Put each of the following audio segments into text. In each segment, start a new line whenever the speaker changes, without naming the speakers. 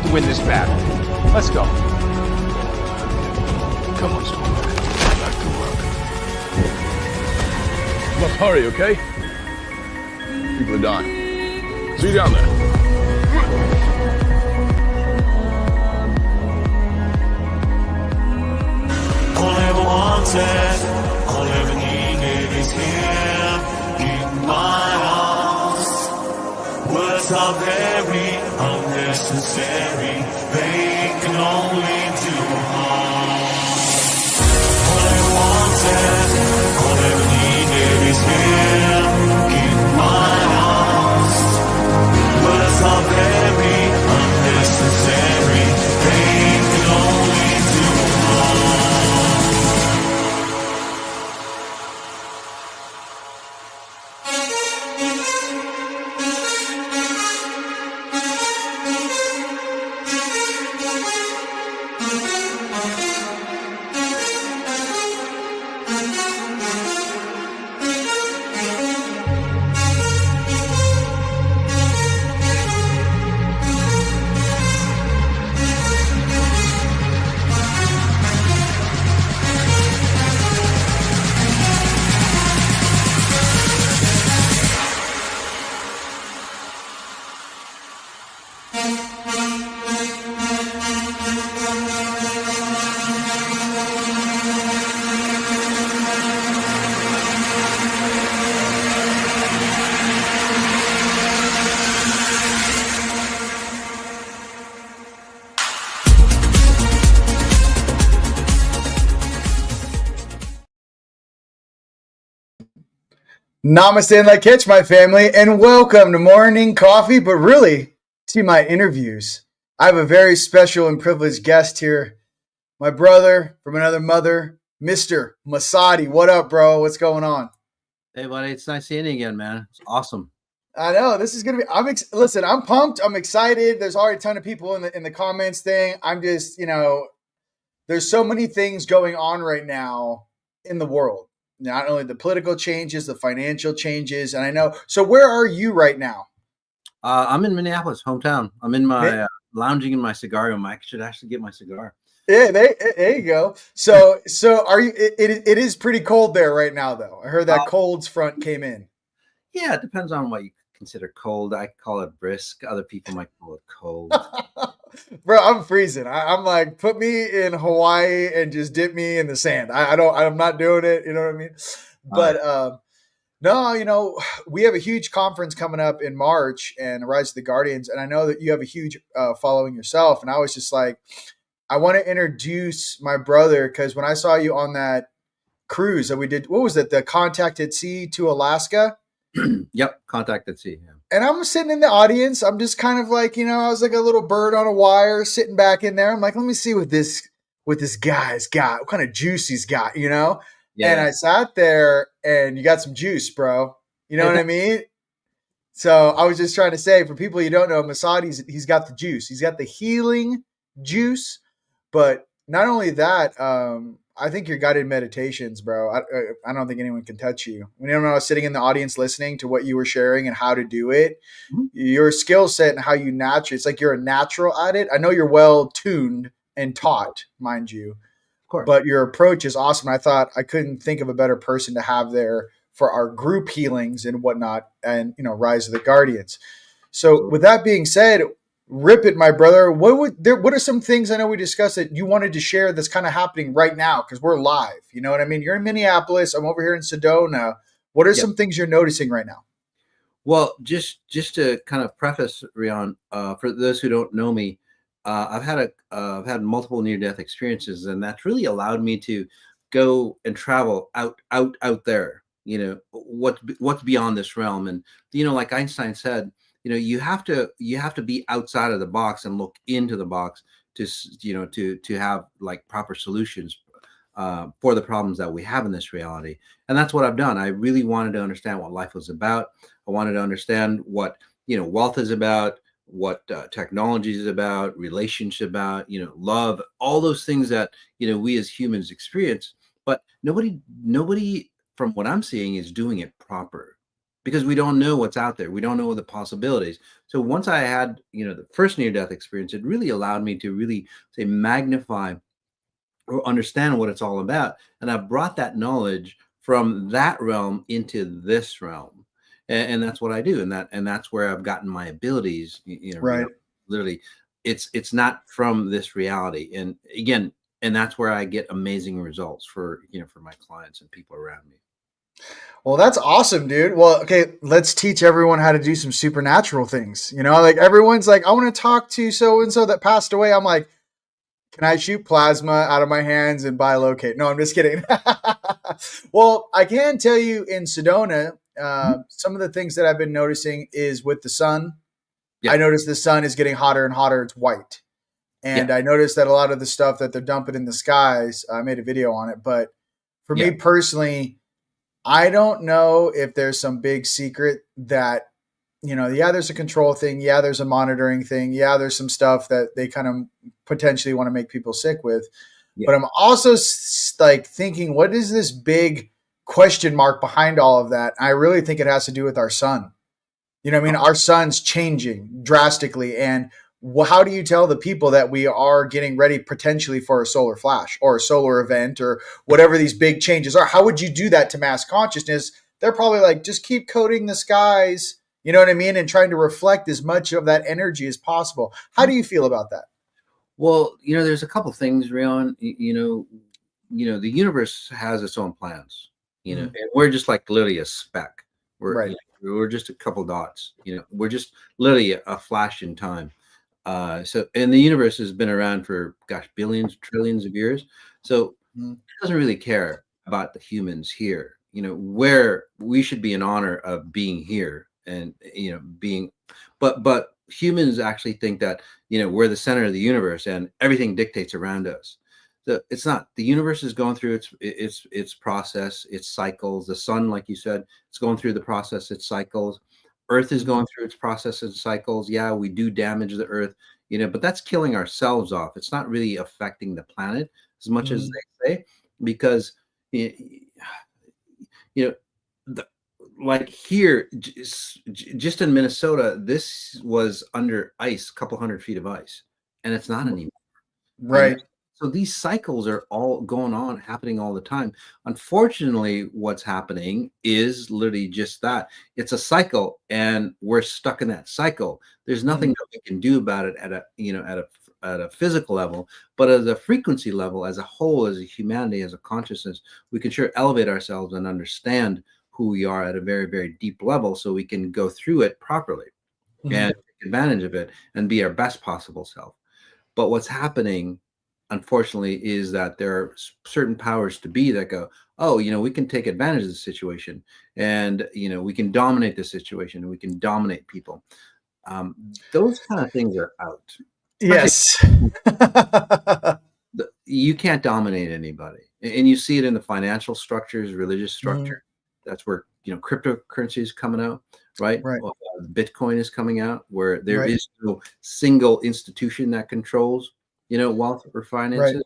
to win this battle. Let's go.
Come on, Storm. Back to work. Look, hurry, okay? People are dying. See you down there.
All I ever wanted, all I ever needed is here in my arms. Words are very unnecessary, they can only do harm. All I ever wanted, all I ever needed is here in my arms. Words are very unnecessary, they can only do harm.
Namaste and like hitch, my family, and welcome to Morning Coffee, but really to my interviews. I have a very special and privileged guest here, my brother from another mother, Mr. Masati. What up, bro? What's going on?
Hey, buddy, it's nice seeing you again, man. It's awesome.
I know this is gonna be. Listen. I'm pumped. I'm excited. There's already a ton of people in the comments thing. I'm just, there's so many things going on right now in the world. Not only the political changes, the financial changes, and I know. So, where are you right now?
I'm in Minneapolis, hometown. I'm in my lounging in my cigar room. I should actually get my cigar.
Yeah, there you go. So are you? It is pretty cold there right now, though. I heard that cold front came in.
Yeah, it depends on what you consider cold. I call it brisk. Other people might call it cold.
Bro, I'm freezing. I'm like, put me in Hawaii and just dip me in the sand. I'm not doing it. You know what I mean? But no, we have a huge conference coming up in March and Rise of the Guardians. And I know that you have a huge following yourself. And I was just like, I want to introduce my brother because when I saw you on that cruise that we did, what was it? The Contact at Sea to Alaska?
Yep, Contact at Sea. Yeah.
And I'm sitting in the audience. I'm just kind of like, I was like a little bird on a wire sitting back in there. I'm like, let me see what this guy's got, what kind of juice he's got, Yeah. And I sat there and you got some juice, bro. You know what I mean? So I was just trying to say, for people you don't know, Masati's, he's got the juice. He's got the healing juice. But not only that, I think your guided meditations, bro. I don't think anyone can touch you. When I was sitting in the audience listening to what you were sharing and how to do it, your skill set and how you it's like you're a natural at it. I know you're well tuned and taught, mind you,
of course.
But your approach is awesome. I thought I couldn't think of a better person to have there for our group healings and whatnot, and Rise of the Guardians. So with that being said, rip it, my brother. What are some things I know we discussed that you wanted to share that's kind of happening right now? Because we're live. You know what I mean? You're in Minneapolis. I'm over here in Sedona. What are some things you're noticing right now?
Well, just to kind of preface, Rion, for those who don't know me, I've had multiple near-death experiences, and that's really allowed me to go and travel out there. What's beyond this realm, and like Einstein said. You have to be outside of the box and look into the box to have like proper solutions for the problems that we have in this reality. And that's what I've done. I really wanted to understand what life was about. I wanted to understand what wealth is about, what technology is about, relationships about, love, all those things that we as humans experience. But nobody from what I'm seeing is doing it proper. because we don't know what's out there. We don't know the possibilities. So once I had, the first near-death experience, it really allowed me to really say magnify or understand what it's all about. And I brought that knowledge from that realm into this realm. And that's what I do. And that's where I've gotten my abilities,
Right.
literally it's not from this reality. And again, and that's where I get amazing results for my clients and people around me.
Well, that's awesome, dude. Well, okay, let's teach everyone how to do some supernatural things. Like everyone's like, I want to talk to so and so that passed away. I'm like, can I shoot plasma out of my hands and bilocate? No, I'm just kidding. Well, I can tell you in Sedona, some of the things that I've been noticing is with the sun.
Yeah.
I noticed the sun is getting hotter and hotter. It's white. And I noticed that a lot of the stuff that they're dumping in the skies, I made a video on it. But for me personally, I don't know if there's some big secret that, there's a control thing. Yeah, there's a monitoring thing. Yeah, there's some stuff that they kind of potentially want to make people sick with. Yeah. But I'm also like thinking, what is this big question mark behind all of that? I really think it has to do with our sun. Our sun's changing drastically. And how do you tell the people that we are getting ready potentially for a solar flash or a solar event or whatever these big changes are? How would you do that to mass consciousness? They're probably like, just keep coating the skies, you know what I mean? And trying to reflect as much of that energy as possible. How do you feel about that?
Well, there's a couple things, Rion. The universe has its own plans, and we're just like literally a speck. We're just a couple dots, we're just literally a flash in time. And the universe has been around for, billions, trillions of years. So it doesn't really care about the humans here, where we should be in honor of being here and, but humans actually think that, we're the center of the universe and everything dictates around us. So it's not. The universe is going through its process, its cycles. The sun, like you said, it's going through the process, its cycles. Earth is going through its process and cycles. Yeah, we do damage the earth, but that's killing ourselves off. It's not really affecting the planet as much as they say, because, like here, just in Minnesota, this was under ice, a couple hundred feet of ice, and it's not anymore.
Right.
So these cycles are all going on, happening all the time. Unfortunately, what's happening is literally just that. It's a cycle, and we're stuck in that cycle. There's nothing that we can do about it at a physical level, but as a frequency level, as a whole, as a humanity, as a consciousness, we can sure elevate ourselves and understand who we are at a very, very deep level, so we can go through it properly and take advantage of it and be our best possible self. But what's happening, unfortunately, is that there are certain powers to be that go, oh, we can take advantage of the situation, and we can dominate the situation, and we can dominate people. Those kind of things are out.
Yes.
You can't dominate anybody, and you see it in the financial structures, religious structure. That's where cryptocurrency is coming out, right? Well, Bitcoin is coming out, where there is no single institution that controls wealth or finances.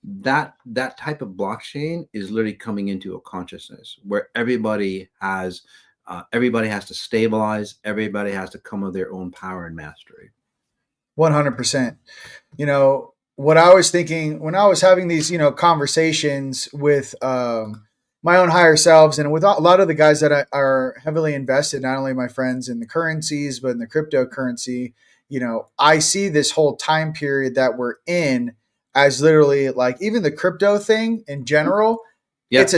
That type of blockchain is literally coming into a consciousness where everybody has to stabilize. Everybody has to come with their own power and mastery.
100%. What I was thinking when I was having these, conversations with my own higher selves and with a lot of the guys that are heavily invested, not only my friends in the currencies, but in the cryptocurrency, I see this whole time period that we're in as literally like even the crypto thing in general. It's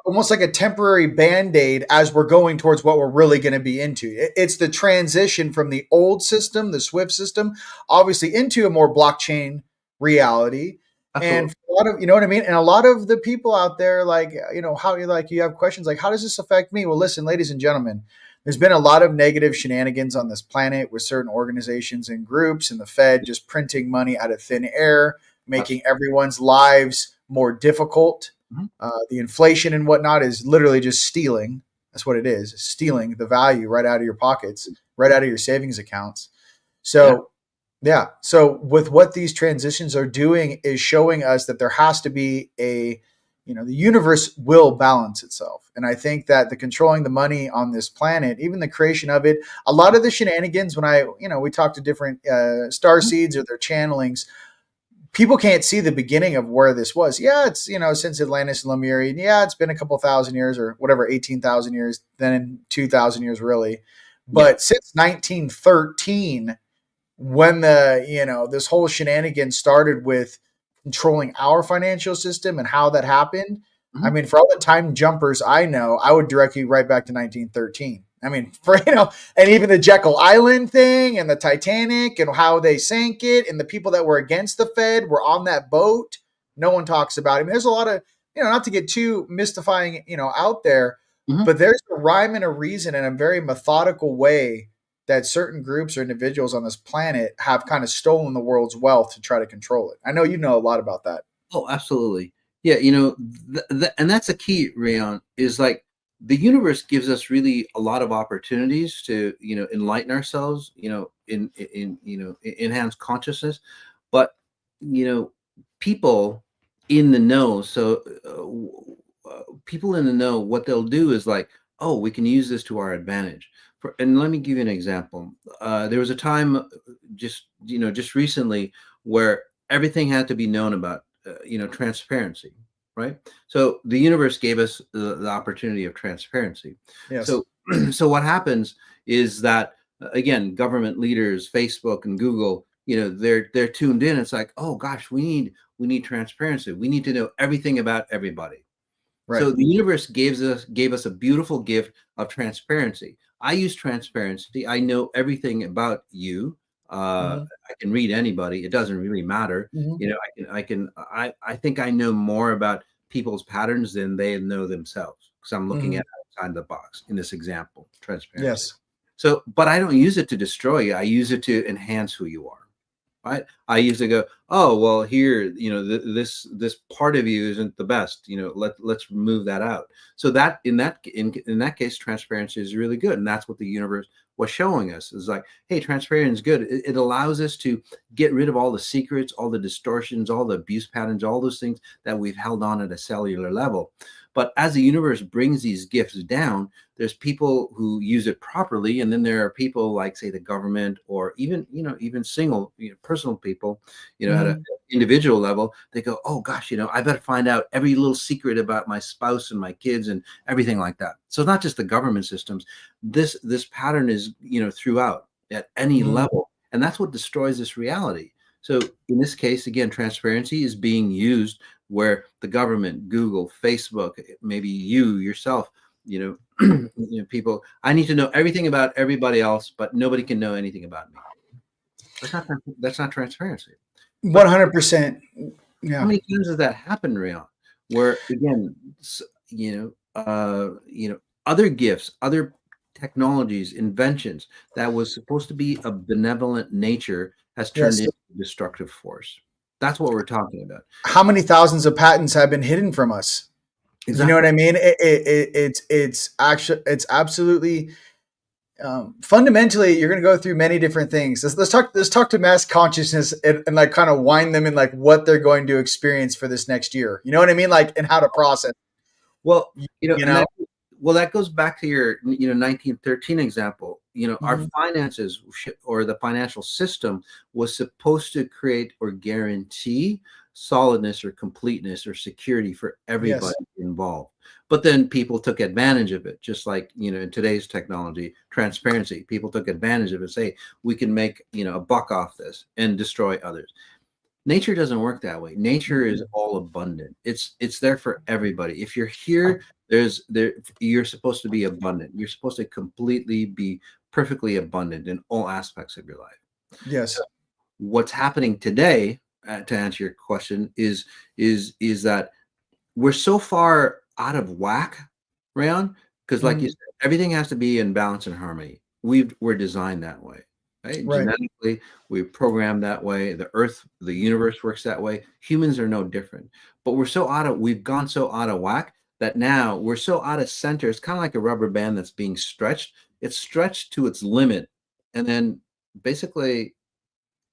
almost like a temporary Band-Aid as we're going towards what we're really going to be into. It's the transition from the old system, the SWIFT system, obviously into a more blockchain reality. Absolutely. And a lot of, what I mean? And a lot of the people out there, like, how you have questions like, how does this affect me? Well, listen, ladies and gentlemen, there's been a lot of negative shenanigans on this planet with certain organizations and groups and the Fed just printing money out of thin air, making everyone's lives more difficult. The inflation and whatnot is literally just stealing. That's what it is. Stealing the value right out of your pockets, right out of your savings accounts. So, So with what these transitions are doing is showing us that there has to be a the universe will balance itself. And I think that the controlling the money on this planet, even the creation of it, a lot of the shenanigans, when we talk to different star seeds or their channelings, people can't see the beginning of where this was. Yeah, it's, since Atlantis and Lemurian, yeah, it's been a couple thousand years or whatever, 18,000 years, then 2,000 years really. But since 1913, when this whole shenanigan started with controlling our financial system and how that happened, I mean, for all the time jumpers I know, I would direct you right back to 1913. I mean, and even the Jekyll Island thing and the Titanic and how they sank it and the people that were against the Fed were on that boat. No one talks about it. I mean, there's a lot of, not to get too mystifying, out there, but there's a rhyme and a reason and a very methodical way that certain groups or individuals on this planet have kind of stolen the world's wealth to try to control it. I know you know a lot about that.
Oh, absolutely. Yeah, and that's a key, Rion, is like the universe gives us really a lot of opportunities to, enlighten ourselves, enhance consciousness. But, people in the know, so people in the know, what they'll do is like, oh, we can use this to our advantage. And let me give you an example. There was a time just recently where everything had to be known about, transparency, right? So the universe gave us the opportunity of transparency.
Yes.
So what happens is that, again, government leaders, Facebook and Google, they're tuned in. It's like, oh gosh, we need transparency. We need to know everything about everybody. Right. So the universe gave us a beautiful gift of transparency. I use transparency. I know everything about you. I can read anybody. It doesn't really matter. I think I know more about people's patterns than they know themselves, because I'm looking at outside the box in this example, transparency.
Yes.
So, but I don't use it to destroy you. I use it to enhance who you are. Right. I usually go, oh, well, here, this part of you isn't the best, let's remove that out. So that in that case, transparency is really good. And that's what the universe was showing us, is like, hey, transparency is good. It allows us to get rid of all the secrets, all the distortions, all the abuse patterns, all those things that we've held on at a cellular level. But as the universe brings these gifts down, there's people who use it properly, and then there are people like, say, the government, or even single personal people, at an individual level. They go, oh gosh, I better find out every little secret about my spouse and my kids and everything like that. So it's not just the government systems. This pattern is throughout at any level, and that's what destroys this reality. So in this case, again, transparency is being used where the government, Google, Facebook, maybe you yourself, people, I need to know everything about everybody else, but nobody can know anything about me. That's not transparency.
100%. Yeah.
How many times does that happen, Rion? Where again, other gifts, other technologies, inventions that was supposed to be a benevolent nature has turned into a destructive force. That's what we're talking about.
How many thousands of patents have been hidden from us? Exactly. You know what I mean? It's absolutely fundamentally, you're going to go through many different things. Let's talk to mass consciousness and like kind of wind them in like what they're going to experience for this next year. You know what I mean? Like, and how to process.
Well, that goes back to your 1913 example. Our finances or the financial system was supposed to create or guarantee solidness or completeness or security for everybody involved. But then people took advantage of it, just like, in today's technology, transparency. People took advantage of it, say, we can make, a buck off this and destroy others. Nature doesn't work that way. Nature is all abundant. It's there for everybody. If you're here, you're supposed to be abundant. You're supposed to completely be perfectly abundant in all aspects of your life.
Yes.
So what's happening today, to answer your question, is that we're so far out of whack, Rion, because like you said, everything has to be in balance and harmony. We're designed that way. Right? Genetically, we're programmed that way. The earth, the universe works that way. Humans are no different. But we've gone so out of whack that now we're so out of center. It's kind of like a rubber band that's being stretched. It's stretched to its limit. And then basically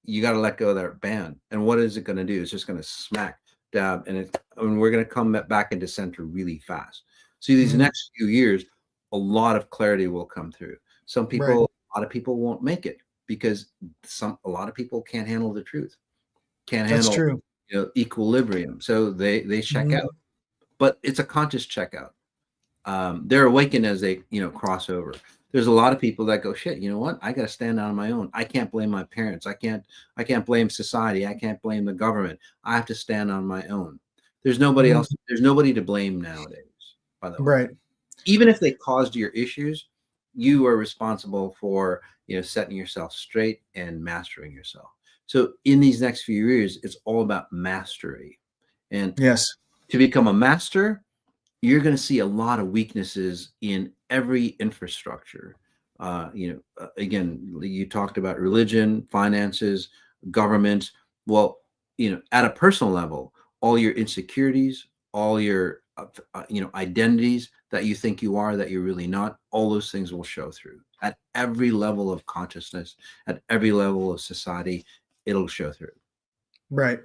you got to let go of that band. And what is it going to do? It's just going to smack dab, and we're going to come back into center really fast. So these
Mhm.
next few years, a lot of clarity will come through.
Right.
A lot of people won't make it because a lot of people can't handle the truth, can't
That's
handle,
true.
equilibrium. So they check
Mhm.
out, but it's a conscious checkout. They're awakened as they, cross over. There's a lot of people that go, shit, you know what? I got to stand on my own. I can't blame my parents. I can't blame society. I can't blame the government. I have to stand on my own. There's nobody
Mhm.
else. There's nobody to blame nowadays, by the way.
Right.
Even if they caused your issues, you are responsible for, setting yourself straight and mastering yourself. So in these next few years, it's all about mastery. And
Yes.
to become a master, you're going to see a lot of weaknesses in every infrastructure. Again, you talked about religion, finances, government. Well, at a personal level, all your insecurities, all your identities that you think you are that you're really not, all those things will show through at every level of consciousness, at every level of society. It'll show through.
Right.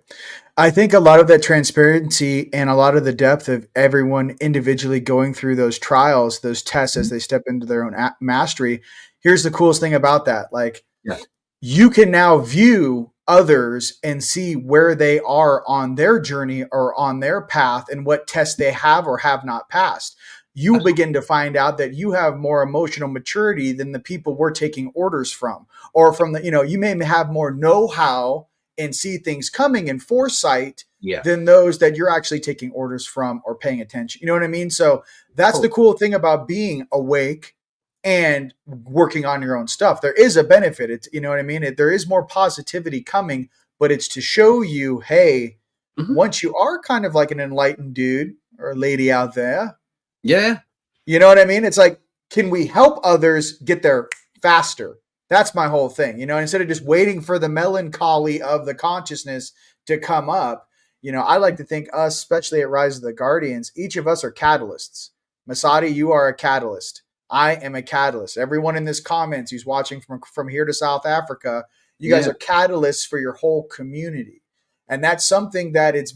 I think a lot of that transparency and a lot of the depth of everyone individually going through those trials, those tests as they step into their own mastery. Here's the coolest thing about that. Like,
Yeah.
you can now view others and see where they are on their journey or on their path and what tests they have or have not passed. You begin to find out that you have more emotional maturity than the people we're taking orders from, or from the, you may have more know-how and see things coming and foresight
Yeah.
than those that you're actually taking orders from or paying attention. You know what I mean? So that's the cool thing about being awake and working on your own stuff. There is a benefit. It's, you know what I mean? There is more positivity coming, but it's to show you, hey,
Mhm.
once you are kind of like an enlightened dude or lady out there,
Yeah.
you know what I mean? It's like, can we help others get there faster? That's my whole thing. Instead of just waiting for the melancholy of the consciousness to come up, I like to think us, especially at Rise of the Guardians, each of us are catalysts. Masati, you are a catalyst. I am a catalyst. Everyone in this comments who's watching from here to South Africa, you guys
Yeah.
are catalysts for your whole community. And that's something that it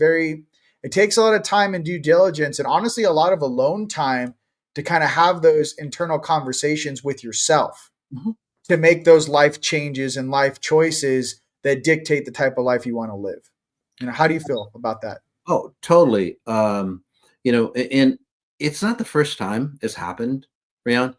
takes a lot of time and due diligence and honestly a lot of alone time to kind of have those internal conversations with yourself
Mhm.
to make those life changes and life choices that dictate the type of life you want to live. How do you feel about that?
Oh, totally. And it's not the first time it's happened, Rion.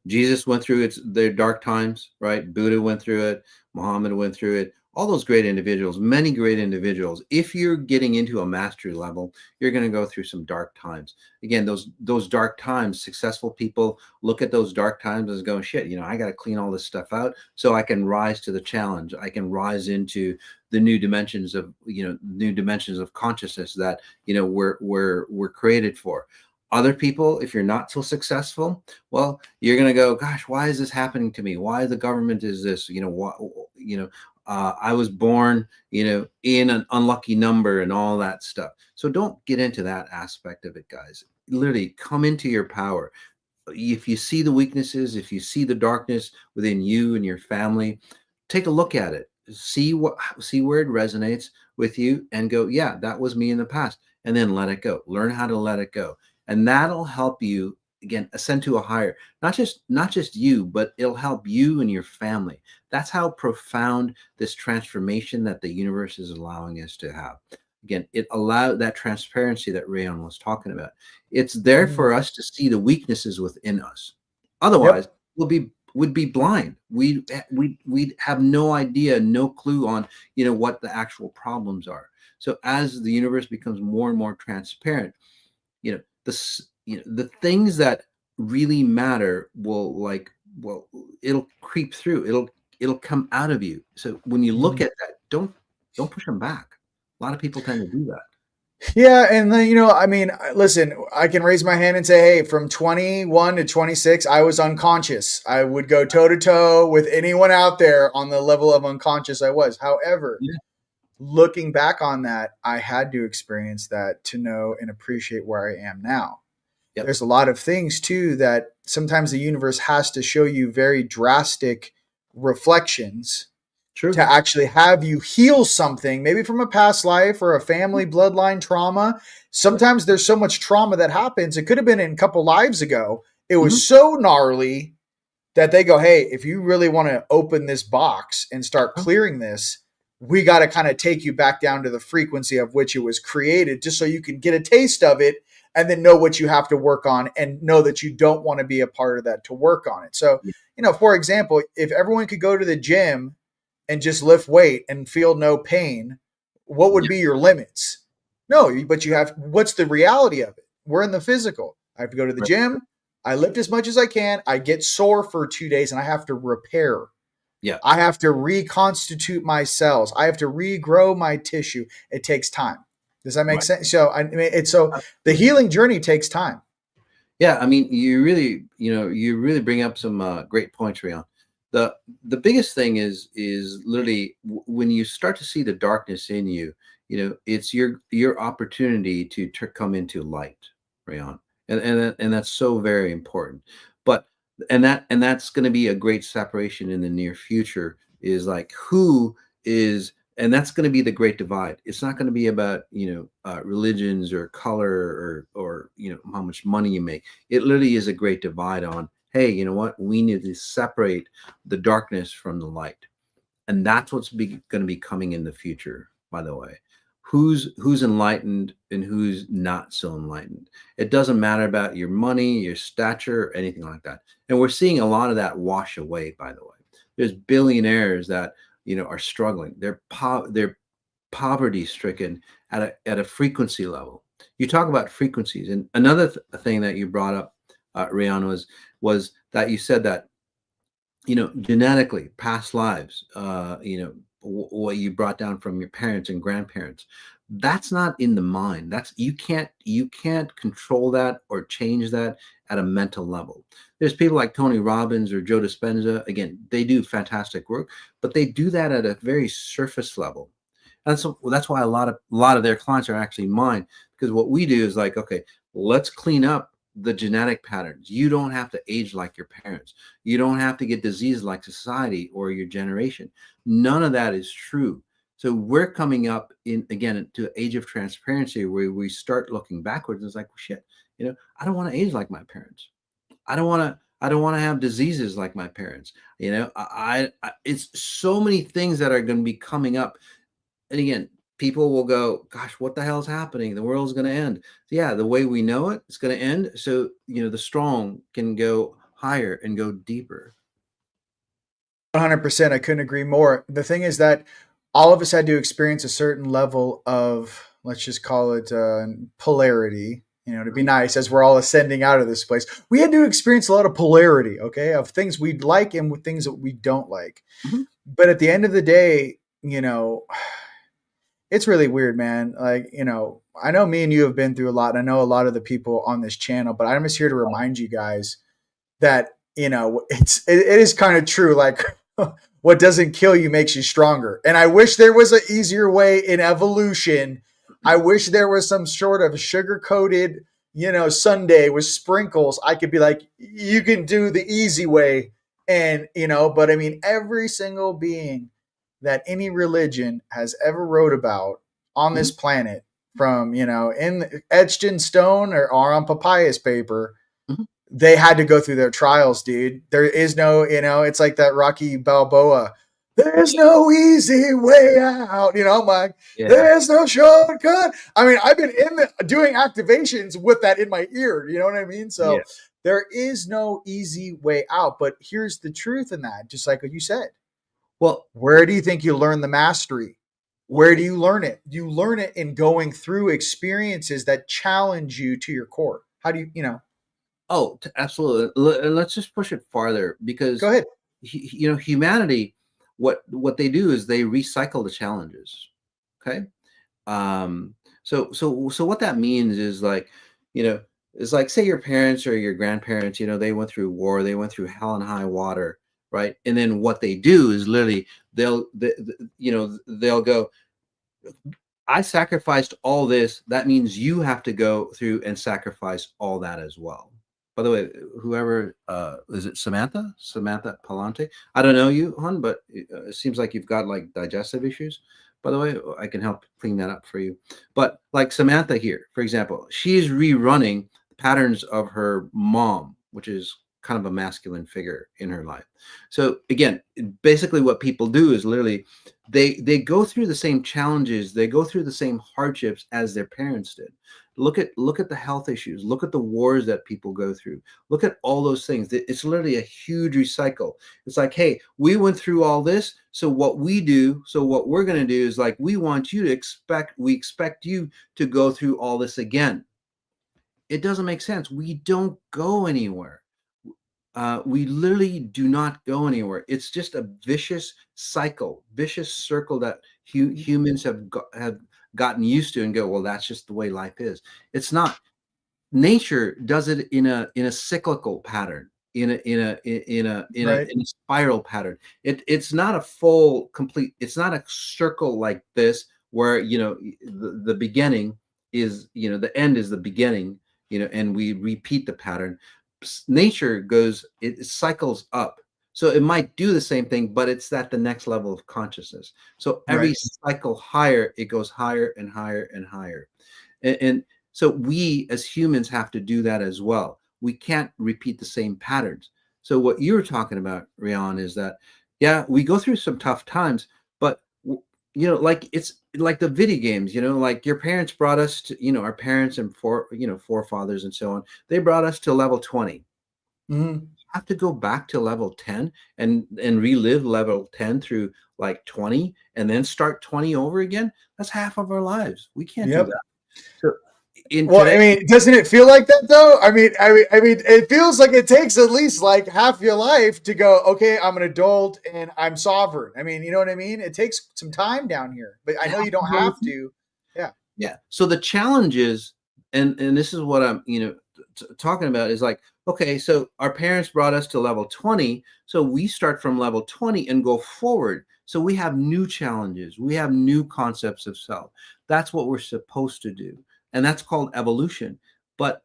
Jesus went through their dark times, right? Buddha went through it, Muhammad went through it, all those great individuals, many great individuals. If you're getting into a mastery level, you're going to go through some dark times. Again, those dark times, successful people look at those dark times and go, shit, I got to clean all this stuff out so I can rise to the challenge. I can rise into the new dimensions of consciousness that we're created for. Other people, if you're not so successful, well, you're going to go, gosh, why is this happening to me? Why the government is this? I was born in an unlucky number and all that stuff. So don't get into that aspect of it, guys. Literally come into your power. If you see the weaknesses, if you see the darkness within you and your family, take a look at it. See where it resonates with you and go, yeah, that was me in the past. And then let it go. Learn how to let it go. And that'll help you again ascend to a higher, not just you, but it'll help you and your family. That's how profound this transformation that the universe is allowing us to have. Again, it allowed that transparency that Rayon was talking about. It's there
Mm.
for us to see the weaknesses within us.
Yep.
Otherwise, would be blind. We'd have no idea, no clue on what the actual problems are. So as the universe becomes more and more transparent, the things that really matter it'll creep through. It'll come out of you. So when you look
Mhm.
at that, don't push them back. A lot of people tend to do that.
Yeah, and then listen, I can raise my hand and say, hey, from 21 to 26, I was unconscious. I would go toe to toe with anyone out there on the level of unconscious I was. However,
Yeah.
looking back on that, I had to experience that to know and appreciate where I am now.
Yep.
There's a lot of things too that sometimes the universe has to show you very drastic reflections
True.
to actually have you heal something, maybe from a past life or a family bloodline trauma. Sometimes there's so much trauma that happens. It could have been in a couple lives ago. It
Mhm.
was so gnarly that they go, hey, if you really want to open this box and start clearing this, we got to kind of take you back down to the frequency of which it was created, just so you can get a taste of it and then know what you have to work on and know that you don't want to be a part of that to work on it. So,
Yeah.
for example, if everyone could go to the gym and just lift weight and feel no pain, what would
Yeah.
be your limits? No, but what's the reality of it? We're in the physical. I have to go to the
Right.
gym. I lift as much as I can. I get sore for 2 days and I have to repair.
Yeah.
I have to reconstitute my cells. I have to regrow my tissue. It takes time. Does that make
Right.
sense? So the healing journey takes time.
Yeah, I mean, you really bring up some great points, Rion. The biggest thing is literally when you start to see the darkness in you, it's your opportunity to come into light, Rion, and that's so very important. But that's going to be a great separation in the near future. Is like who is and that's going to be the great divide. It's not going to be about religions or color or how much money you make. It literally is a great divide on, hey, you know what, we need to separate the darkness from the light, and that's what's going to be coming in the future. By the way, who's enlightened and who's not so enlightened. It doesn't matter about your money, your stature, or anything like that. And we're seeing a lot of that wash away. By the way, there's billionaires that are struggling. They're poverty stricken at a frequency level. You talk about frequencies, and another thing that you brought up, Rihanna, was that you said that genetically past lives, what you brought down from your parents and grandparents, that's not in the mind. That's you can't control that or change that at a mental level. There's people like Tony Robbins or Joe Dispenza. Again, they do fantastic work, but they do that at a very surface level. And so that's why a lot of their clients are actually mine, because what we do is like, okay, let's clean up the genetic patterns. You don't have to age like your parents. You don't have to get diseases like society or your generation. None of that is true. So we're coming up again to an age of transparency where we start looking backwards and it's like, well, shit, I don't want to age like my parents. I don't want to have diseases like my parents. It's so many things that are going to be coming up. And again, people will go, gosh, what the hell is happening? The world's going to end. So yeah, the way we know it, it's going to end. So, the strong can go higher and go deeper.
100%. I couldn't agree more. The thing is that all of us had to experience a certain level of, let's just call it polarity, to be nice, as we're all ascending out of this place. We had to experience a lot of polarity, okay, of things we like and with things that we don't like.
Mhm.
But at the end of the day, it's really weird, man. Like, I know me and you have been through a lot. And I know a lot of the people on this channel, but I'm just here to remind you guys that, it is kind of true. Like, what doesn't kill you makes you stronger. And I wish there was an easier way in evolution. I wish there was some sort of sugar coated, sundae with sprinkles. I could be like, you can do the easy way. And, but I mean, every single being that any religion has ever wrote about on this planet, from, in etched in stone or on papyrus paper,
Mhm.
they had to go through their trials, dude. There is no, it's like that Rocky Balboa. There's no easy way out. I'm like,
Yeah.
there's no shortcut. I mean, I've been doing activations with that in my ear. You know what I mean? So
Yeah.
there is no easy way out. But here's the truth in that, just like what you said.
Well,
Where do you think you learn the mastery? Where do you learn it? You learn it in going through experiences that challenge you to your core. How do you,
Oh, absolutely. Let's just push it farther, because
go ahead.
humanity, what they do is they recycle the challenges. Okay. So what that means is like, it's like, say your parents or your grandparents, they went through war, they went through hell and high water, right? And then what they do is literally they'll go, I sacrificed all this. That means you have to go through and sacrifice all that as well. By the way, whoever is it Samantha Palante? I don't know you, hon, but it seems like you've got like digestive issues. By the way, I can help clean that up for you. But like Samantha here, for example, she's rerunning patterns of her mom, which is kind of a masculine figure in her life. So again, basically what people do is literally they go through the same challenges, they go through the same hardships as their parents did. Look at the health issues, look at the wars that people go through, look at all those things. It's literally a huge recycle. It's like, hey, we went through all this, so what we're going to do is like, we expect you to go through all this again. It doesn't make sense. We don't go anywhere. We literally do not go anywhere. It's just a vicious circle that humans have gotten used to and go, well, that's just the way life is. It's not. Nature does it in a cyclical pattern, in a spiral pattern. It's not a full complete. It's not a circle like this where the beginning is the end is the beginning, and we repeat the pattern. Nature it cycles up. So it might do the same thing, but it's at the next level of consciousness. So every cycle higher, it goes higher and higher and higher. And so we as humans have to do that as well. We can't repeat the same patterns. So what you were talking about, Rion, is that, yeah, we go through some tough times, but like it's like the video games, like your parents brought us to, our parents and forefathers and so on, they brought us to level 20.
Mm-hmm.
Have to go back to level 10 and relive level 10 through like 20 and then start 20 over again. That's half of our lives. We can't do that. So
I mean, doesn't it feel like that though? I mean, it feels like it takes at least like half your life to go, okay, I'm an adult and I'm sovereign. I mean, you know what I mean? It takes some time down here, but I know you don't have to. Yeah.
Yeah. So the challenge is, and this is what I'm, talking about is like, okay, so our parents brought us to level 20. So we start from level 20 and go forward. So we have new challenges. We have new concepts of self. That's what we're supposed to do. And that's called evolution. But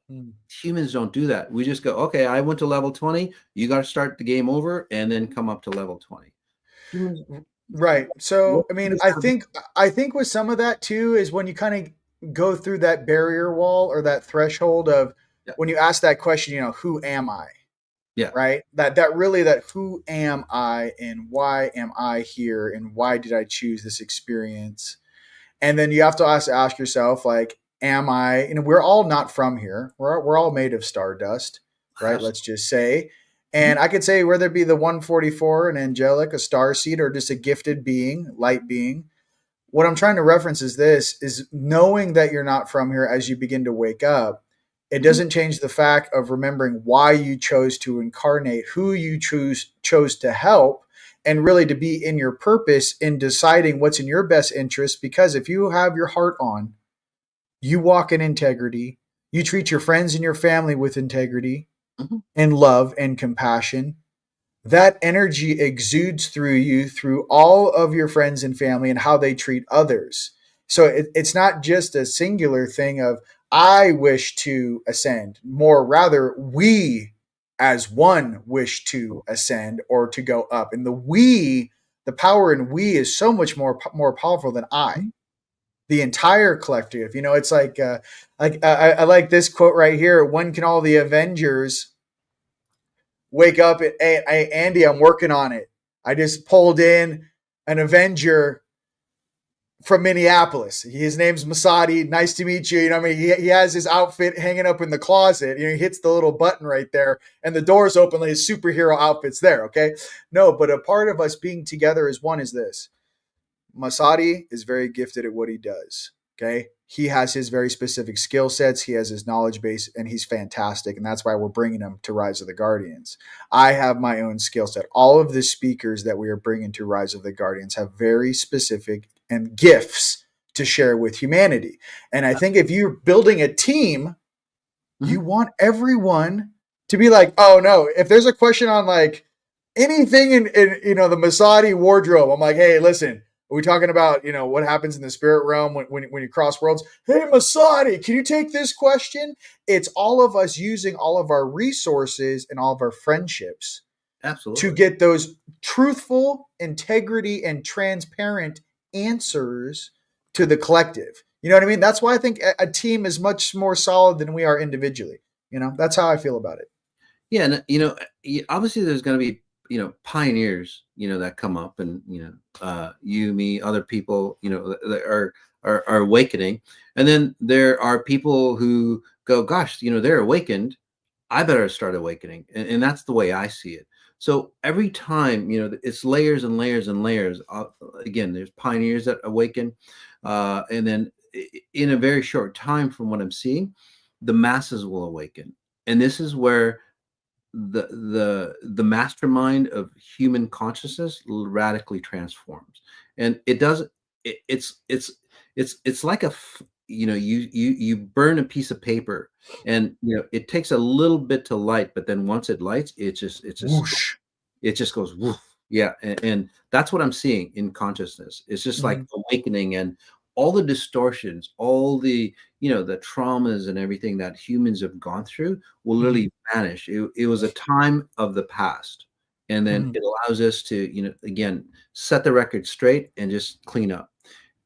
humans don't do that. We just go, okay, I went to level 20. You got to start the game over and then come up to level 20.
Right. So, I mean, I think with some of that too is when you kind of go through that barrier wall or that threshold of when you ask that question, who am I?
Yeah.
Right. That who am I and why am I here and why did I choose this experience? And then you have to ask yourself, like, am I, we're all not from here. We're all made of stardust, right?
Absolutely.
Let's just say. And I could say whether it be the 144, an angelic, a star seed, or just a gifted being, light being. What I'm trying to reference is knowing that you're not from here as you begin to wake up. It doesn't change the fact of remembering why you chose to incarnate, who you chose to help, and really to be in your purpose in deciding what's in your best interest. Because if you have your heart on, you walk in integrity, you treat your friends and your family with integrity and love and compassion, that energy exudes through you, through all of your friends and family and how they treat others. So it's not just a singular thing of, I wish to ascend, more rather we as one wish to ascend or to go up. And the power in we is so much more powerful than I. The entire collective, it's like I like this quote right here. When can all the Avengers wake up at, hey, Andy, I'm working on it. I just pulled in an Avenger from Minneapolis. His name's Masati. Nice to meet you. He has his outfit hanging up in the closet. He hits the little button right there and the doors open, like his superhero outfit's there. Okay. No, but a part of us being together as one is this. Masati is very gifted at what he does. Okay. He has his very specific skill sets. He has his knowledge base and he's fantastic. And that's why we're bringing him to Rise of the Guardians. I have my own skill set. All of the speakers that we are bringing to Rise of the Guardians have very specific and gifts to share with humanity. And I think if you're building a team, you want everyone to be like, oh no, if there's a question on like anything in the Masati wardrobe, I'm like, hey, listen, Are we talking about, what happens in the spirit realm when you cross worlds? Hey, Masati, can you take this question? It's all of us using all of our resources and all of our friendships to
Absolutely.
get those truthful, integrity, and transparent answers to the collective. You know what I mean? That's why I think a team is much more solid than we are individually. That's how I feel about it.
Yeah, and obviously there's going to be pioneers that come up, and you, me, other people that are awakening, and then there are people who go, gosh, they're awakened, I better start awakening, and that's the way I see it. So every time, it's layers and layers and layers. Again, there's pioneers that awaken, and then in a very short time, from what I'm seeing, the masses will awaken, and this is where the mastermind of human consciousness radically transforms. And it does it's like you burn a piece of paper, and it takes a little bit to light, but then once it lights,
Whoosh.
it just goes woof. Yeah, and that's what I'm seeing in consciousness. It's just like awakening, and all the distortions, all the the traumas and everything that humans have gone through will literally vanish. It was a time of the past, and then it allows us to again set the record straight and just clean up.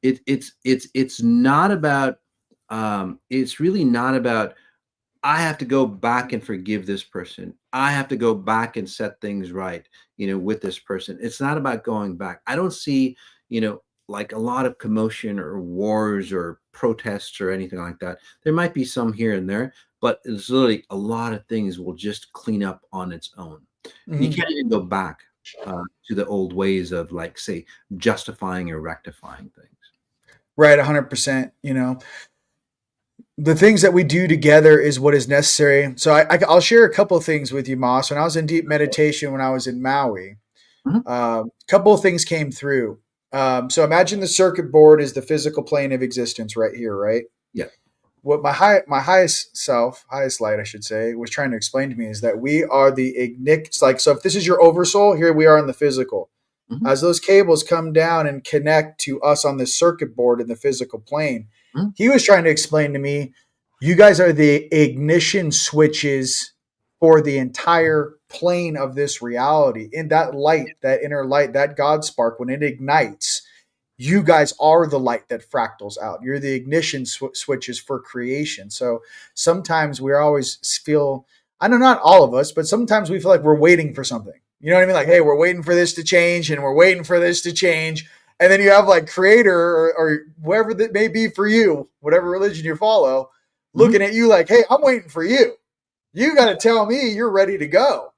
It's not about it's really not about I have to go back and forgive this person. I have to go back and set things right, with this person. It's not about going back. I don't see, like a lot of commotion or wars or protests or anything like that. There might be some here and there, but it's literally a lot of things will just clean up on its own. You can't even go back to the old ways of, like, say, justifying or rectifying things.
Right, 100%. The things that we do together is what is necessary. So I'll share a couple of things with you, Moss. When I was in deep meditation, when I was in Maui, a couple of things came through. So imagine the circuit board is the physical plane of existence right here, right?
Yeah.
What my highest self, highest light, I should say, was trying to explain to me is that we are the ignic. Like, so if this is your oversoul, here we are in the physical. As those cables come down and connect to us on this circuit board in the physical plane, he was trying to explain to me, you guys are the ignition switches for the entire plane of this reality. In that light, that inner light, that God spark, when it ignites, you guys are the light that fractals out. You're the ignition switches for creation. So sometimes we always feel, I know not all of us, but sometimes we feel like we're waiting for something. You know what I mean? Like, hey, we're waiting for this to change, and we're waiting for this to change. And then you have like creator or whoever that may be for you, whatever religion you follow, looking at you like, hey, I'm waiting for you. You got to tell me you're ready to go.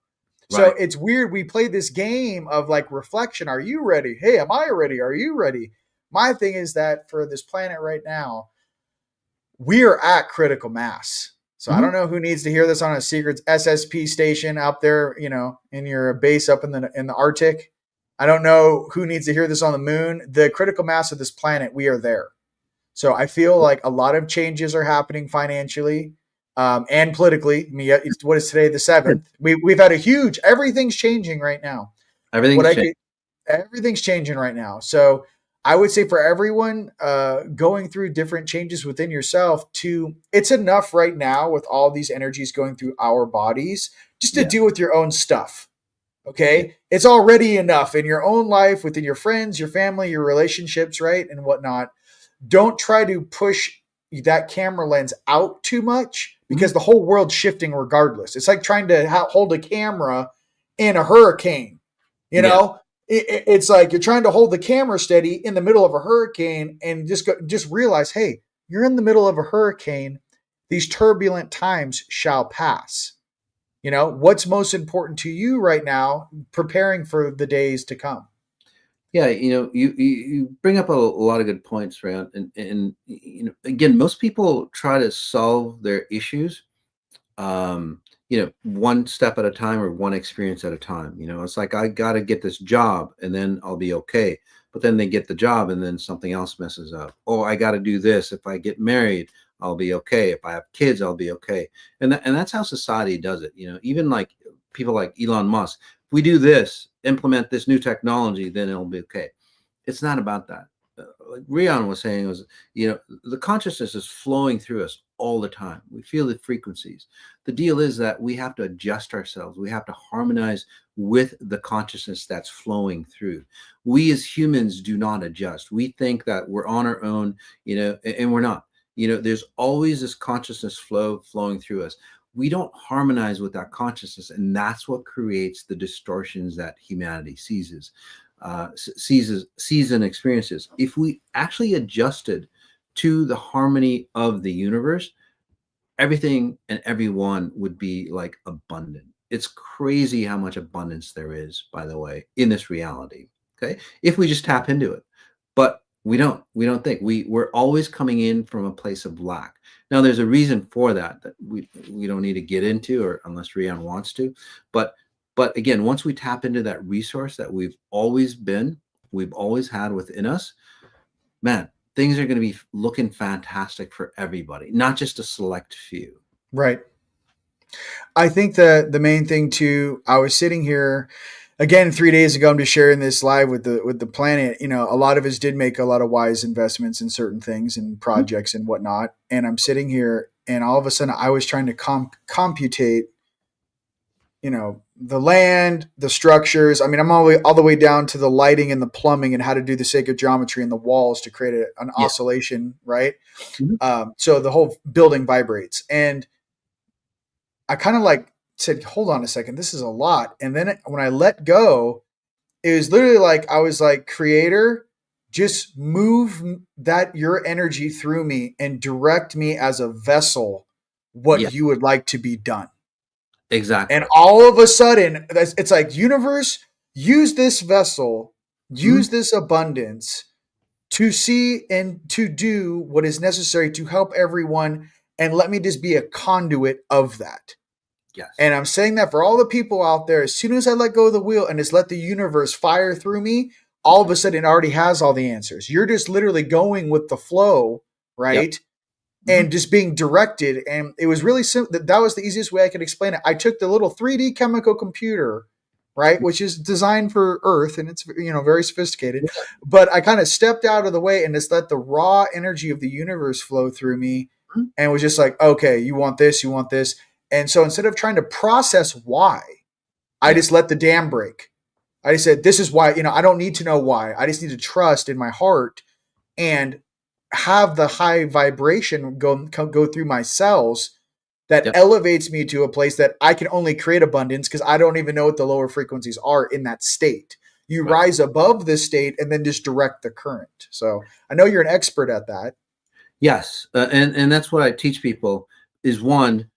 Right. So it's weird. We play this game of like reflection. Are you ready? Hey, am I ready? Are you ready? My thing is that for this planet right now, we are at critical mass. So I don't know who needs to hear this on a secret SSP station out there, in your base up in the Arctic. I don't know who needs to hear this on the moon. The critical mass of this planet, we are there. So I feel like a lot of changes are happening financially and politically. I mean, what is today, the 7th? We've had a huge, everything's changing right now. Everything's changing right now. So I would say for everyone going through different changes within yourself, it's enough right now with all these energies going through our bodies just to deal with your own stuff. Okay. It's already enough in your own life, within your friends, your family, your relationships, right? And whatnot. Don't try to push that camera lens out too much because the whole world's shifting regardless. It's like trying to hold a camera in a hurricane, you know? It's like you're trying to hold the camera steady in the middle of a hurricane and just realize, hey, you're in the middle of a hurricane. These turbulent times shall pass. What's most important to you right now, preparing for the days to come?
Yeah, you bring up a lot of good points, Rion. And again, most people try to solve their issues one step at a time or one experience at a time. It's like, I got to get this job and then I'll be okay. But then they get the job and then something else messes up. Oh, I got to do this. If I get married, I'll be okay. If I have kids, I'll be okay. And that's how society does it. Even like people like Elon Musk, if we do this, implement this new technology, then it'll be okay. It's not about that. Like Rion was saying, was, the consciousness is flowing through us all the time. We feel the frequencies. The deal is that we have to adjust ourselves. We have to harmonize with the consciousness that's flowing through. We as humans do not adjust. We think that we're on our own, and we're not. There's always this consciousness flowing through us. We don't harmonize with that consciousness, and that's what creates the distortions that humanity sees and experiences. If we actually adjusted to the harmony of the universe, everything and everyone would be like abundant. It's crazy how much abundance there is, by the way, in this reality. Okay, if we just tap into it, but we don't think we're always coming in from a place of lack. Now, there's a reason for that we don't need to get into, or unless Rion wants to, but again, once we tap into that resource that we've always had within us, man, things are going to be looking fantastic for everybody, not just a select few.
Right. I think the main thing too, I was sitting here again 3 days ago. I'm just sharing this live with the planet. A lot of us did make a lot of wise investments in certain things and projects and whatnot. And I'm sitting here, and all of a sudden, I was trying to computate, the land, the structures. I mean, I'm all the way down to the lighting and the plumbing and how to do the sacred geometry in the walls to create an oscillation, right?
Mm-hmm.
So the whole building vibrates. And I kind of like said, hold on a second, this is a lot. And then when I let go, it was literally like, I was like, Creator, just move your energy through me and direct me as a vessel, what you would like to be done.
Exactly.
And all of a sudden, it's like, universe, use this vessel, use this abundance to see and to do what is necessary to help everyone. And let me just be a conduit of that.
Yes.
And I'm saying that for all the people out there, as soon as I let go of the wheel and just let the universe fire through me, all of a sudden it already has all the answers. You're just literally going with the flow, right? Yep. And just being directed. And it was really simple. That was the easiest way I could explain it. I took the little 3D chemical computer, right, which is designed for Earth, and it's very sophisticated. But I kind of stepped out of the way and just let the raw energy of the universe flow through me, and was just like, okay, you want this, you want this. And so instead of trying to process why, I just let the dam break. I just said, this is why. I don't need to know why. I just need to trust in my heart and have the high vibration go through my cells that elevates me to a place that I can only create abundance, because I don't even know what the lower frequencies are in that state. You rise above this state and then just direct the current. So I know you're an expert at that.
Yes. And that's what I teach people is, one,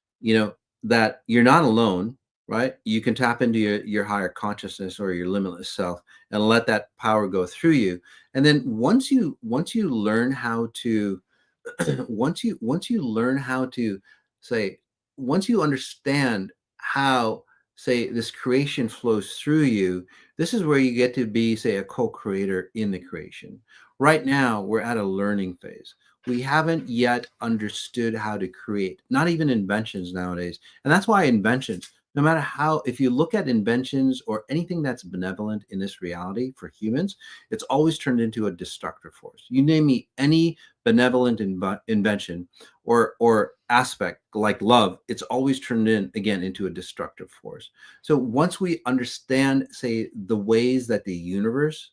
that you're not alone, right? You can tap into your higher consciousness or your limitless self and let that power go through you. And then once you learn how to, once you learn how to say, once you understand how, say, this creation flows through you, this is where you get to be, say, a co-creator in the creation. Right now, we're at a learning phase. We haven't yet understood how to create, not even inventions nowadays. And that's why inventions, no matter how, if you look at inventions or anything that's benevolent in this reality for humans, it's always turned into a destructive force. You name me any benevolent invention or aspect like love, it's always turned into a destructive force. So once we understand, say, the ways that the universe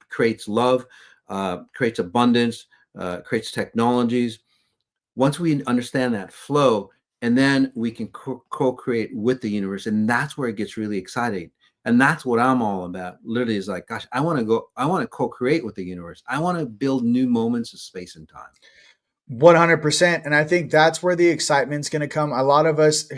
creates love, creates abundance, creates technologies. Once we understand that flow, and then we can co-create with the universe, and that's where it gets really exciting. And that's what I'm all about. Literally, is like, gosh, I want to co-create with the universe. I want to build new moments of space and time.
100%. And I think that's where the excitement's going to come. A lot of us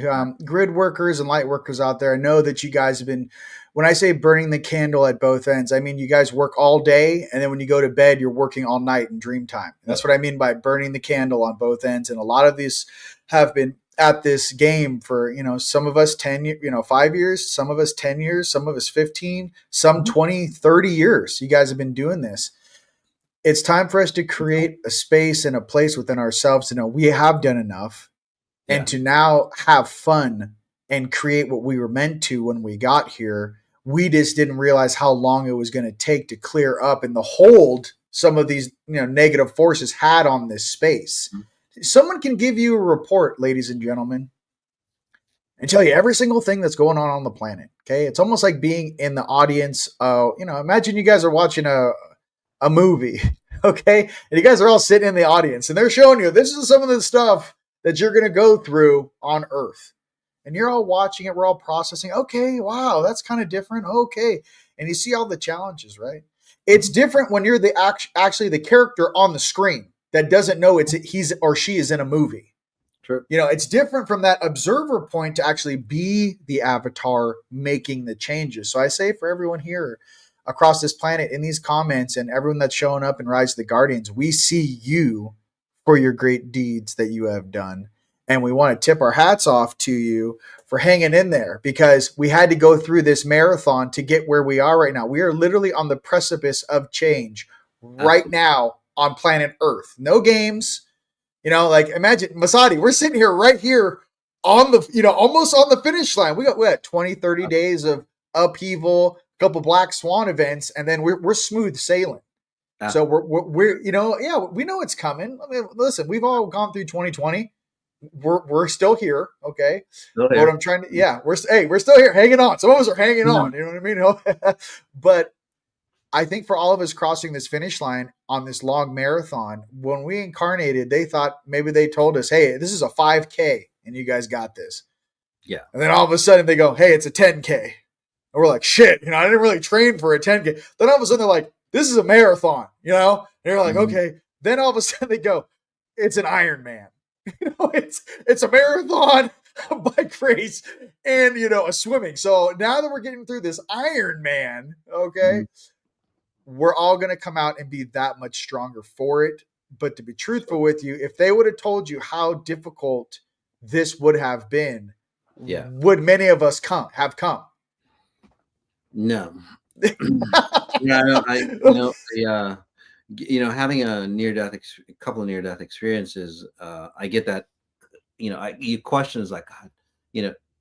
grid workers and light workers out there, I know that you guys have been, when I say burning the candle at both ends, I mean, you guys work all day. And then when you go to bed, you're working all night in dream time. That's what I mean by burning the candle on both ends. And a lot of these have been at this game for, some of us 10, 5 years, some of us 10 years, some of us 15, some 20, 30 years. You guys have been doing this. It's time for us to create a space and a place within ourselves to know we have done enough, and to now have fun and create what we were meant to when we got here, We just didn't realize how long it was going to take to clear up and the hold some of these negative forces had on this space. Someone can give you a report, ladies and gentlemen, and tell you every single thing that's going on the planet. Okay, it's almost like being in the audience. Imagine you guys are watching a movie, okay, and you guys are all sitting in the audience, and they're showing you this is some of the stuff that you're going to go through on Earth, and you're all watching it. We're all processing. Okay, wow, that's kind of different. Okay, and you see all the challenges, right? It's different when you're actually the character on the screen that doesn't know he's or she is in a movie.
True.
It's different from that observer point to actually be the avatar making the changes. So I say for everyone here across this planet in these comments and everyone that's showing up in Rise of the Guardians, we see you for your great deeds that you have done. And we want to tip our hats off to you for hanging in there because we had to go through this marathon to get where we are right now. We are literally on the precipice of change right now on planet Earth. No games. Imagine Masati, we're sitting here right here on the, almost on the finish line. We got 20, 30 days of upheaval, a couple black swan events, and then we're smooth sailing. So we're we know it's coming. I mean, listen, we've all gone through 2020. We're still here. Okay.
Still here.
What I'm trying to, we're still here hanging on. Some of us are hanging on, you know what I mean? But I think for all of us crossing this finish line on this long marathon, when we incarnated, they thought maybe they told us, hey, this is a 5K and you guys got this.
Yeah.
And then all of a sudden they go, hey, it's a 10K. And we're like, shit, I didn't really train for a 10K. Then all of a sudden they're like, this is a marathon, And you're like, okay. Then all of a sudden they go, it's an Ironman. It's a marathon, a bike race, and, a swimming. So now that we're getting through this Ironman, okay, we're all going to come out and be that much stronger for it. But to be truthful with you, if they would have told you how difficult this would have been, would many of us have come?
No. Having a couple of near-death experiences, I get that. Your question is like, God,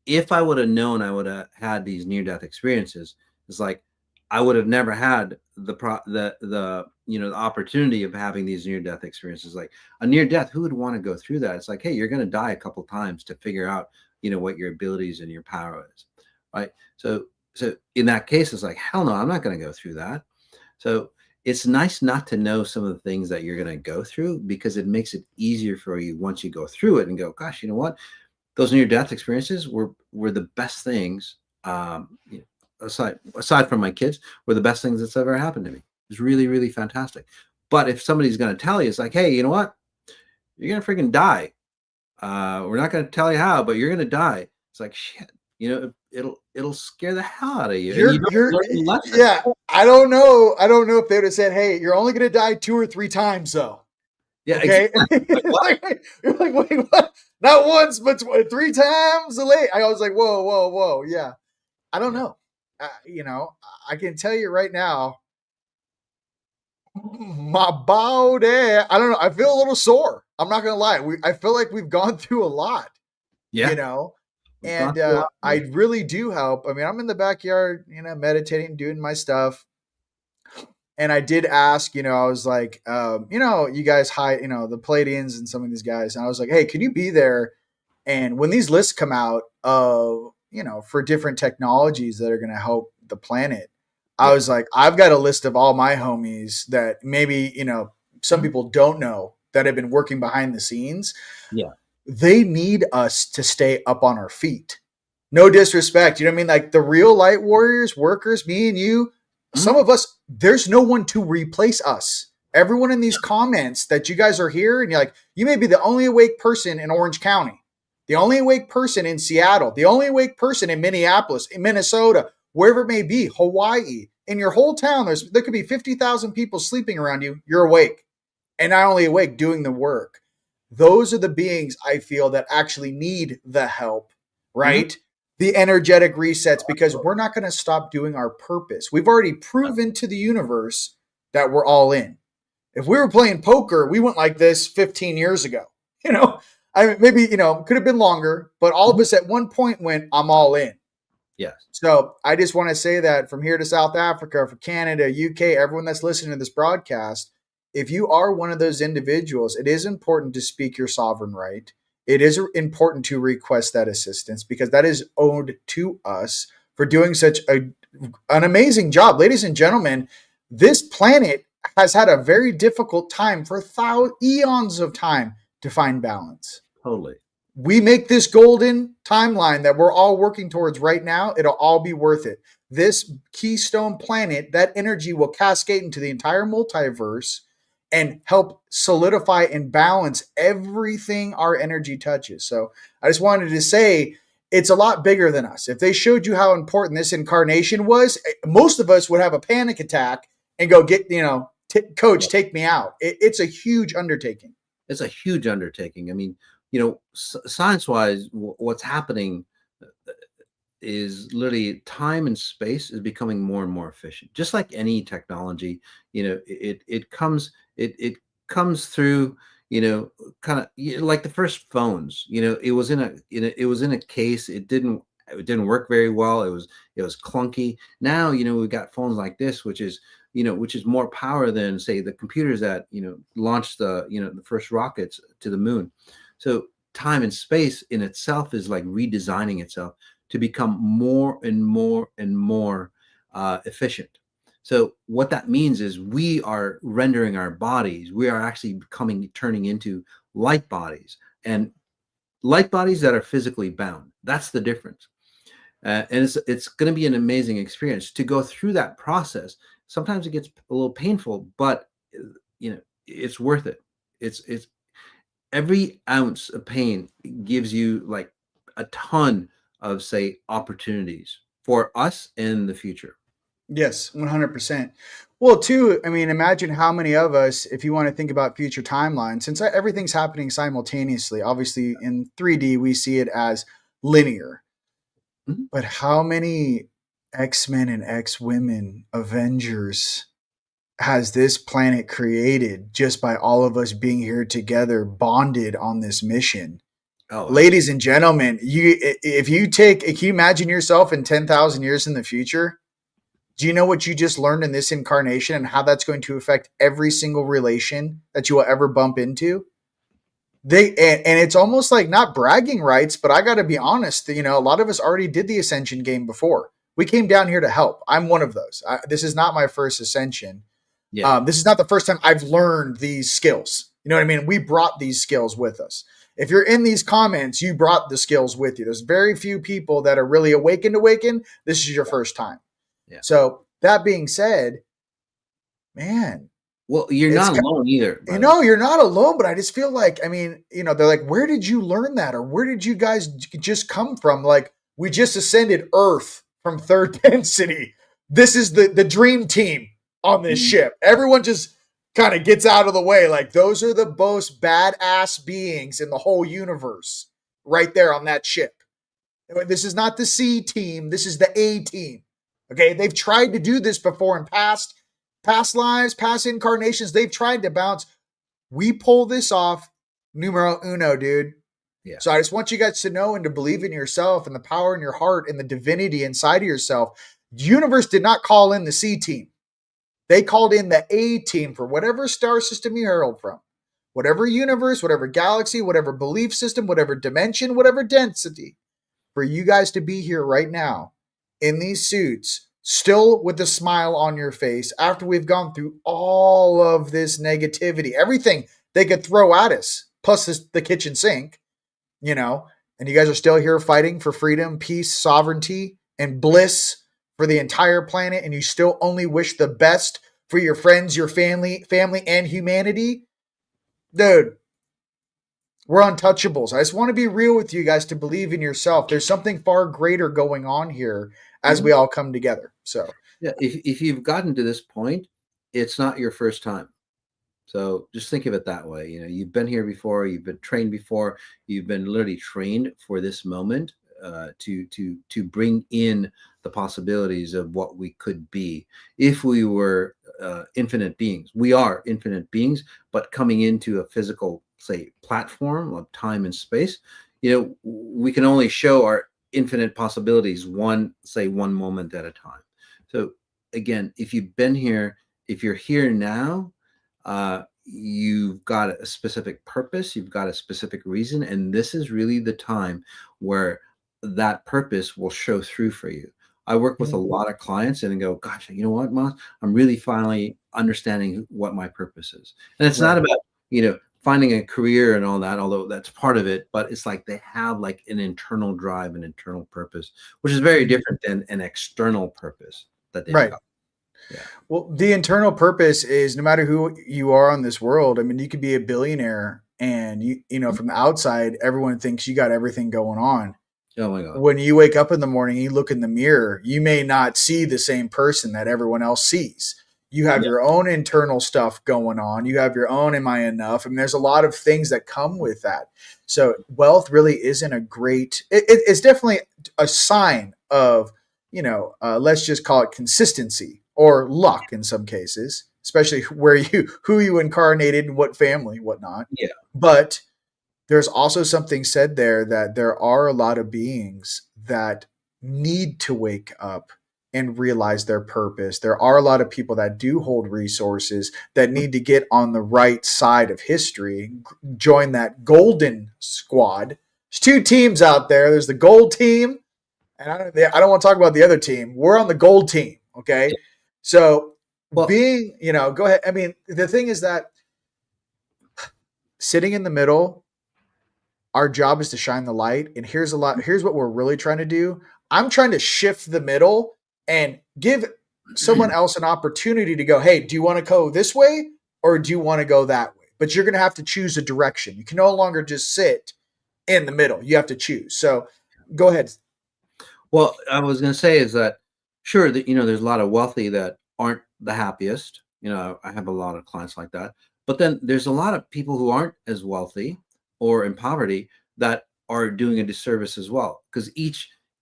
if I would have known I would have had these near-death experiences, it's like I would have never had the opportunity of having these near-death experiences. Like a near-death, who would want to go through that? It's like, hey, you're going to die a couple times to figure out, what your abilities and your power is, right? So in that case, it's like, hell no, I'm not going to go through that. So it's nice not to know some of the things that you're going to go through because it makes it easier for you once you go through it and go, gosh, you know what? Those near-death experiences were the best things. Aside from my kids, were the best things that's ever happened to me. It's really, really fantastic. But if somebody's going to tell you, it's like, hey, you know what? You're going to freaking die. We're not going to tell you how, but you're going to die. It's like, shit, it'll scare the hell out of you.
Yeah. I don't know if they would have said, hey, you're only going to die 2 or 3 times though.
Yeah.
Okay.
Exactly.
You're like, wait, what? Not once, but 3 times late. I was like, whoa. Yeah. I don't know. I can tell you right now, my body, I don't know. I feel a little sore. I'm not going to lie. I feel like we've gone through a lot, and I really do help. I mean, I'm in the backyard, meditating, doing my stuff. And I did ask, I was like, you guys hide, the Palladians and some of these guys. And I was like, hey, can you be there? And when these lists come out of, for different technologies that are going to help the planet, I was like, I've got a list of all my homies that maybe, some people don't know that have been working behind the scenes.
Yeah.
They need us to stay up on our feet. No disrespect. You know what I mean? Like the real light warriors, workers, me and you, some of us, there's no one to replace us. Everyone in these comments that you guys are here and you're like, you may be the only awake person in Orange County, the only awake person in Seattle, the only awake person in Minneapolis, in Minnesota, wherever it may be, Hawaii. In your whole town, there could be 50,000 people sleeping around you. You're awake. And not only awake, doing the work. Those are the beings I feel that actually need the help, right? The energetic resets, because we're not going to stop doing our purpose. We've already proven to the universe that we're all in. If we were playing poker, we went like this 15 years ago. Maybe, could have been longer, but all of us at one point went, I'm all in.
Yes.
So I just want to say that from here to South Africa, for Canada, UK, everyone that's listening to this broadcast, if you are one of those individuals, it is important to speak your sovereign right. It is important to request that assistance because that is owed to us for doing such an amazing job. Ladies and gentlemen, this planet has had a very difficult time for eons of time to find balance.
Totally.
We make this golden timeline that we're all working towards right now, it'll all be worth it. This keystone planet, that energy will cascade into the entire multiverse and help solidify and balance everything our energy touches. So I just wanted to say it's a lot bigger than us. If they showed you how important this incarnation was, most of us would have a panic attack and go get, coach, take me out. It's a huge undertaking.
It's a huge undertaking. I mean, science-wise, what's happening is literally time and space is becoming more and more efficient. Just like any technology, it comes through, kind of like the first phones. It was in a case. It didn't work very well. It was clunky. Now, we've got phones like this, which is more power than, say, the computers that launched the first rockets to the moon. So time and space in itself is like redesigning itself to become more and more and more efficient. So what that means is we are rendering our bodies, we are actually turning into light bodies, and light bodies that are physically bound. That's the difference. And it's going to be an amazing experience to go through that process. Sometimes it gets a little painful, but it's worth it. It's every ounce of pain gives you like a ton of, say, opportunities for us in the future.
Yes, 100%. Well, too, I mean, imagine how many of us, if you want to think about future timelines, since everything's happening simultaneously, obviously in 3D, we see it as linear. Mm-hmm. But how many X-Men and X-Women, Avengers, has this planet created just by all of us being here together, bonded on this mission? Oh, ladies and gentlemen, can you imagine yourself in 10,000 years in the future? Do you know what you just learned in this incarnation and how that's going to affect every single relation that you will ever bump into? And it's almost like not bragging rights, but I got to be honest, a lot of us already did the Ascension game before. We came down here to help. I'm one of those. This is not my first Ascension. Yeah. This is not the first time I've learned these skills. You know what I mean? We brought these skills with us. If you're in these comments, you brought the skills with you. There's very few people that are really awakened. This is your first time. Yeah. So that being said, man.
Well, you're not alone either.
You're not alone, but I just feel like, they're like, where did you learn that? Or where did you guys just come from? Like, we just ascended Earth from third density. This is the dream team on this ship. Everyone just kind of gets out of the way. Like, those are the most badass beings in the whole universe right there on that ship. This is not the C team. This is the A team. Okay. They've tried to do this before in past lives, past incarnations. They've tried to bounce. We pull this off numero uno, dude. Yeah. So I just want you guys to know and to believe in yourself and the power in your heart and the divinity inside of yourself. The universe did not call in the C team. They called in the A team for whatever star system you hailed from, whatever universe, whatever galaxy, whatever belief system, whatever dimension, whatever density, for you guys to be here right now in these suits, still with a smile on your face after we've gone through all of this negativity, everything they could throw at us, plus the kitchen sink, and you guys are still here fighting for freedom, peace, sovereignty, and bliss for the entire planet, and you still only wish the best for your friends, your family, and humanity. Dude, we're untouchables. I just want to be real with you guys to believe in yourself. There's something far greater going on here as we all come together. So
yeah, if you've gotten to this point, it's not your first time. So just think of it that way. You've been here before, you've been trained before, you've been literally trained for this moment to bring in the possibilities of what we could be if we were infinite beings. We are infinite beings, but coming into a physical, say, platform of time and space, we can only show our infinite possibilities, one moment at a time. So again, if you've been here, if you're here now, you've got a specific purpose, you've got a specific reason, and this is really the time where that purpose will show through for you. I work with a lot of clients and go, gosh, you know what, Moss? I'm really finally understanding what my purpose is. And it's not about, finding a career and all that, although that's part of it, but it's like they have like an internal drive, an internal purpose, which is very different than an external purpose that they've got.
Yeah. Well, the internal purpose is no matter who you are on this world. I mean, you could be a billionaire and from the outside, everyone thinks you got everything going on.
Oh my God.
When you wake up in the morning, you look in the mirror, you may not see the same person that everyone else sees. You have your own internal stuff going on. You have your own, am I enough? I mean, there's a lot of things that come with that. So wealth really isn't a great, it's definitely a sign of, let's just call it consistency or luck in some cases, especially who you incarnated and what family, whatnot.
Yeah.
But there's also something said there that there are a lot of beings that need to wake up and realize their purpose. There are a lot of people that do hold resources that need to get on the right side of history, join that golden squad. There's two teams out there. There's the gold team, and I don't want to talk about the other team. We're on the gold team, okay? So go ahead. I mean, the thing is that sitting in the middle, our job is to shine the light. And here's what we're really trying to do. I'm trying to shift the middle and give someone else an opportunity to go, hey, do you want to go this way or do you want to go that way? But you're going to have to choose a direction. You can no longer just sit in the middle. You have to choose. So go ahead.
Well, I was going to say is that, sure, that, there's a lot of wealthy that aren't the happiest. I have a lot of clients like that. But then there's a lot of people who aren't as wealthy or in poverty that are doing a disservice as well. Because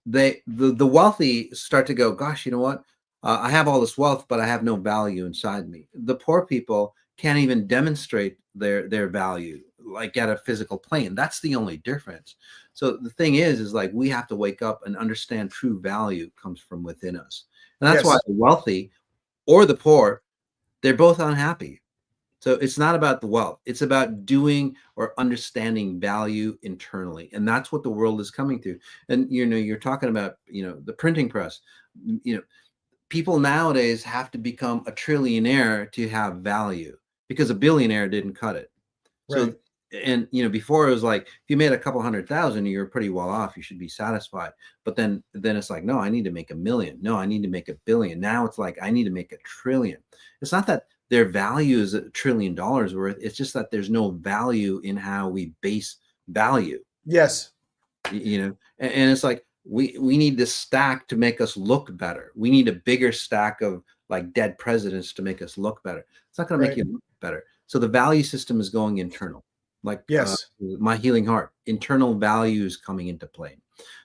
the wealthy start to go, gosh, you know what? I have all this wealth, but I have no value inside me. The poor people can't even demonstrate their value, like at a physical plane. That's the only difference. So the thing is like we have to wake up and understand true value comes from within us. And that's why the wealthy or the poor, they're both unhappy. So it's not about the wealth. It's about doing or understanding value internally. And that's what the world is coming to. And, you're talking about, the printing press, people nowadays have to become a trillionaire to have value because a billionaire didn't cut it. Right. So, and, before it was like, if you made a couple 100,000, you're pretty well off. You should be satisfied. But then it's like, no, I need to make 1 million. No, I need to make 1 billion. Now it's like, I need to make 1 trillion. It's not that their value is $1 trillion worth. It's just that there's no value in how we base value.
Yes.
And it's like, we need this stack to make us look better. We need a bigger stack of like dead presidents to make us look better. It's not going to make you look better. So the value system is going internal. Like My Healing Heart, internal values coming into play.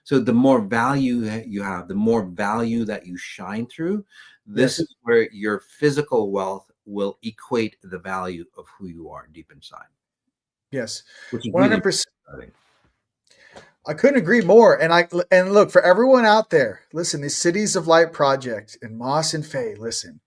So the more value that you have, the more value that you shine through, this is where your physical wealth will equate the value of who you are deep inside.
Yes.
100%.
I couldn't agree more. And look, for everyone out there, listen, the Cities of Light Project and Moss and Faye, listen,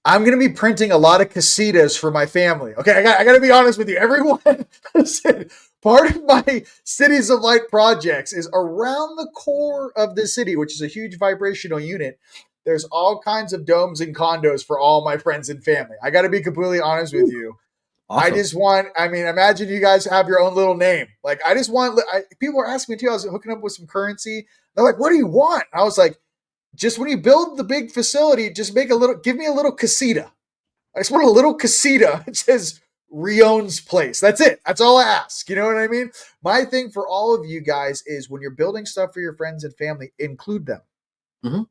I'm going to be printing a lot of casitas for my family. Okay, I got to be honest with you. Everyone, listen, part of my Cities of Light projects is around the core of the city, which is a huge vibrational unit. There's all kinds of domes and condos for all my friends and family. I got to be completely honest with you. Awesome. Imagine you guys have your own little name. Like, people are asking me too. I was hooking up with some currency. They're like, what do you want? I was like, just when you build the big facility, just give me a little casita. I just want a little casita. It says Rion's place. That's it. That's all I ask. You know what I mean? My thing for all of you guys is when you're building stuff for your friends and family, include them. Mm-hmm.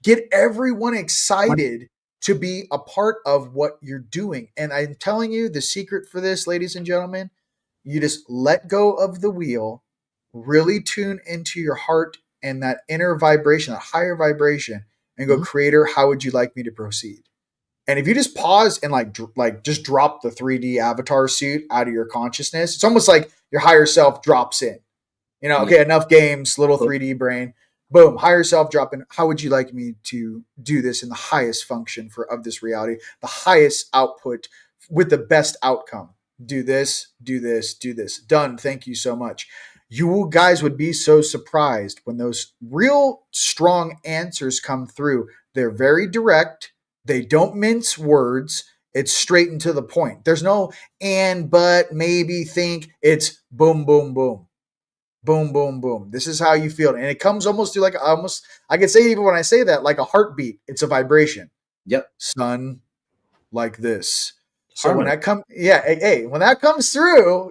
Get everyone excited to be a part of what you're doing. And I'm telling you the secret for this, ladies and gentlemen, you just let go of the wheel, really tune into your heart and that inner vibration, that higher vibration, and go, Creator, how would you like me to proceed? And if you just pause and like just drop the 3D avatar suit out of your consciousness, it's almost like your higher self drops in. You know, okay, enough games, little 3D brain. Boom, higher self dropping. How would you like me to do this in the highest function of this reality, the highest output with the best outcome? Do this, do this, do this. Done. Thank you so much. You guys would be so surprised when those real strong answers come through. They're very direct. They don't mince words. It's straight and to the point. There's no and, but, maybe, think. It's boom, boom, boom. Boom, boom, boom. This is how you feel. And it comes almost through I could say even when I say that, like a heartbeat, it's a vibration.
Yep.
Son, like this. So when that when that comes through,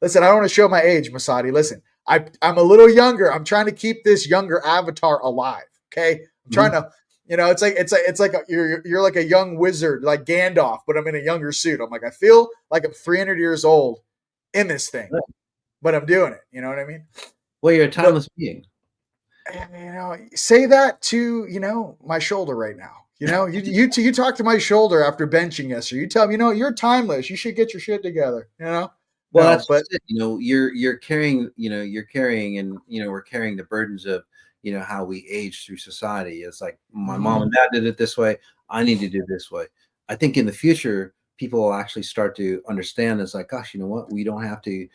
listen, I don't want to show my age, Masati. Listen, I'm a little younger. I'm trying to keep this younger avatar alive. Okay. I'm trying to, it's like you're like a young wizard, like Gandalf, but I'm in a younger suit. I'm like, I feel like I'm 300 years old in this thing. Yeah. But I'm doing it. You know what I mean?
Well, you're a timeless being.
Say that to, my shoulder right now. You talk to my shoulder after benching yesterday. You tell me, you're timeless. You should get your shit together,
Well, that's it. You're carrying, and, we're carrying the burdens of, how we age through society. It's like my mom and dad did it this way. I need to do it this way. I think in the future, people will actually start to understand. It's like, gosh, you know what? We don't have to,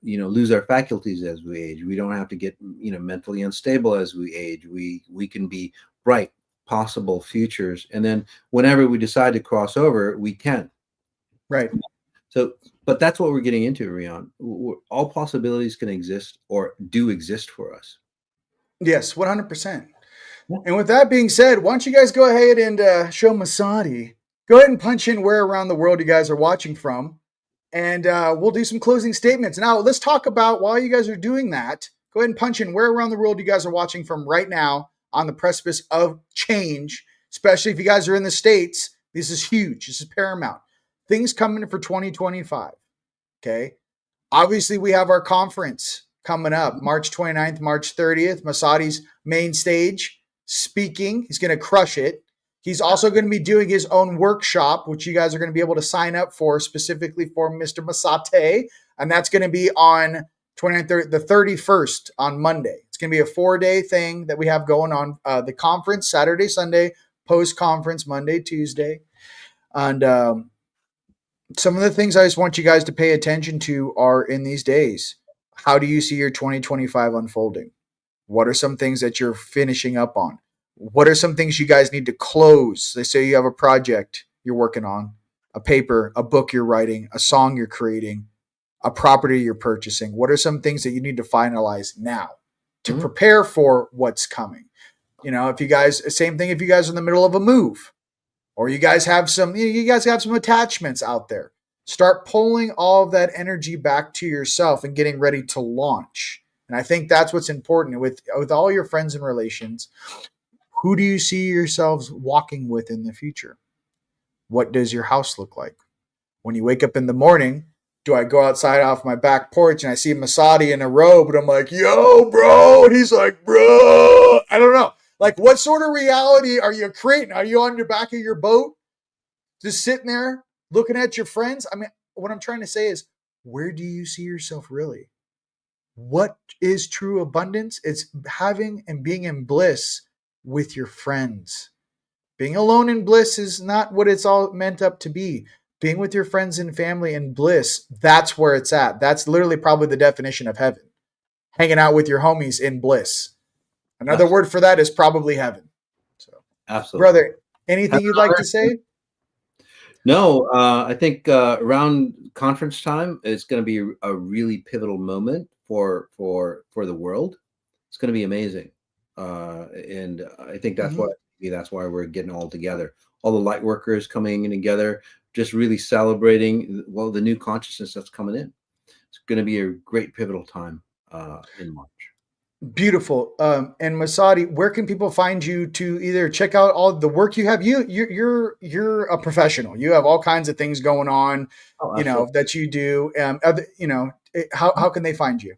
lose our faculties as we age. We don't have to get, mentally unstable as we age. We can be bright, possible futures. And then whenever we decide to cross over, we can.
Right.
So, but that's what we're getting into, Rion. All possibilities can exist or do exist for us.
Yes, 100%. Yeah. And with that being said, why don't you guys go ahead and show Masati. Go ahead and punch in where around the world you guys are watching from. And we'll do some closing statements. Now, let's talk about, while you guys are doing that, go ahead and punch in where around the world you guys are watching from right now on the precipice of change, especially if you guys are in the States. This is huge. This is paramount. Things coming for 2025, okay? Obviously, we have our conference coming up, March 29th, March 30th. Masati's main stage, speaking. He's going to crush it. He's also going to be doing his own workshop, which you guys are going to be able to sign up for specifically for Mr. Masati. And that's going to be on the 31st on Monday. It's going to be a 4-day thing that we have going on. The conference, Saturday, Sunday, post-conference, Monday, Tuesday. And some of the things I just want you guys to pay attention to are in these days. How do you see your 2025 unfolding? What are some things that you're finishing up on? What are some things you guys need to close? They say you have a project you're working on, a paper, a book you're writing, a song you're creating, a property you're purchasing. What are some things that you need to finalize now to prepare for what's coming? If you guys, same thing if you guys are in the middle of a move or you guys have some attachments out there. Start pulling all of that energy back to yourself and getting ready to launch. And I think that's what's important with all your friends and relations. Who do you see yourselves walking with in the future? What does your house look like? When you wake up in the morning, do I go outside off my back porch and I see Masati in a robe and I'm like, yo, bro. And he's like, bro, I don't know. Like, what sort of reality are you creating? Are you on your back of your boat just sitting there looking at your friends? I mean, what I'm trying to say is, where do you see yourself really? What is true abundance? It's having and being in bliss with your friends. Being alone in bliss is not what it's all meant up to be. Being with your friends and family in bliss, that's where it's at. That's literally probably the definition of heaven. Hanging out with your homies in bliss. Another word for that is probably heaven. So,
absolutely.
Brother, anything you'd like to say?
No, I think around conference time, it's going to be a really pivotal moment for the world. It's going to be amazing. And I think that's why we're getting all together. All the light workers coming in together, just really celebrating, the new consciousness that's coming in. It's going to be a great pivotal time in March.
Beautiful. And Masati, where can people find you to either check out all the work you have? You're a professional. You have all kinds of things going on, that you do. How can they find you?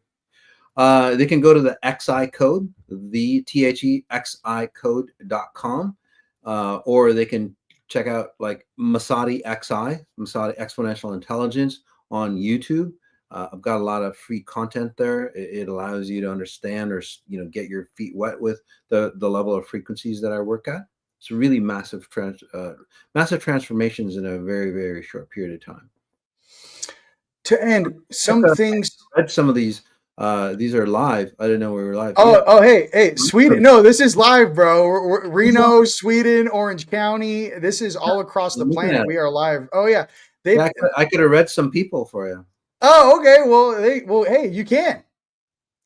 They can go to the XI code, the THEXI code.com, or they can check out like Masati XI, Masati Exponential Intelligence on YouTube. I've got a lot of free content there. It allows you to understand or get your feet wet with the level of frequencies that I work at. It's really massive transformations in a very, very short period of time.
To end, some things.
I read some of these. These are live. I didn't know we were live.
Oh, hey, Sweden. No, this is live, bro. Reno, Sweden, Orange County. This is all across the planet. We are live. Oh yeah,
I could have read some people for you.
Oh, okay. Well, hey, you can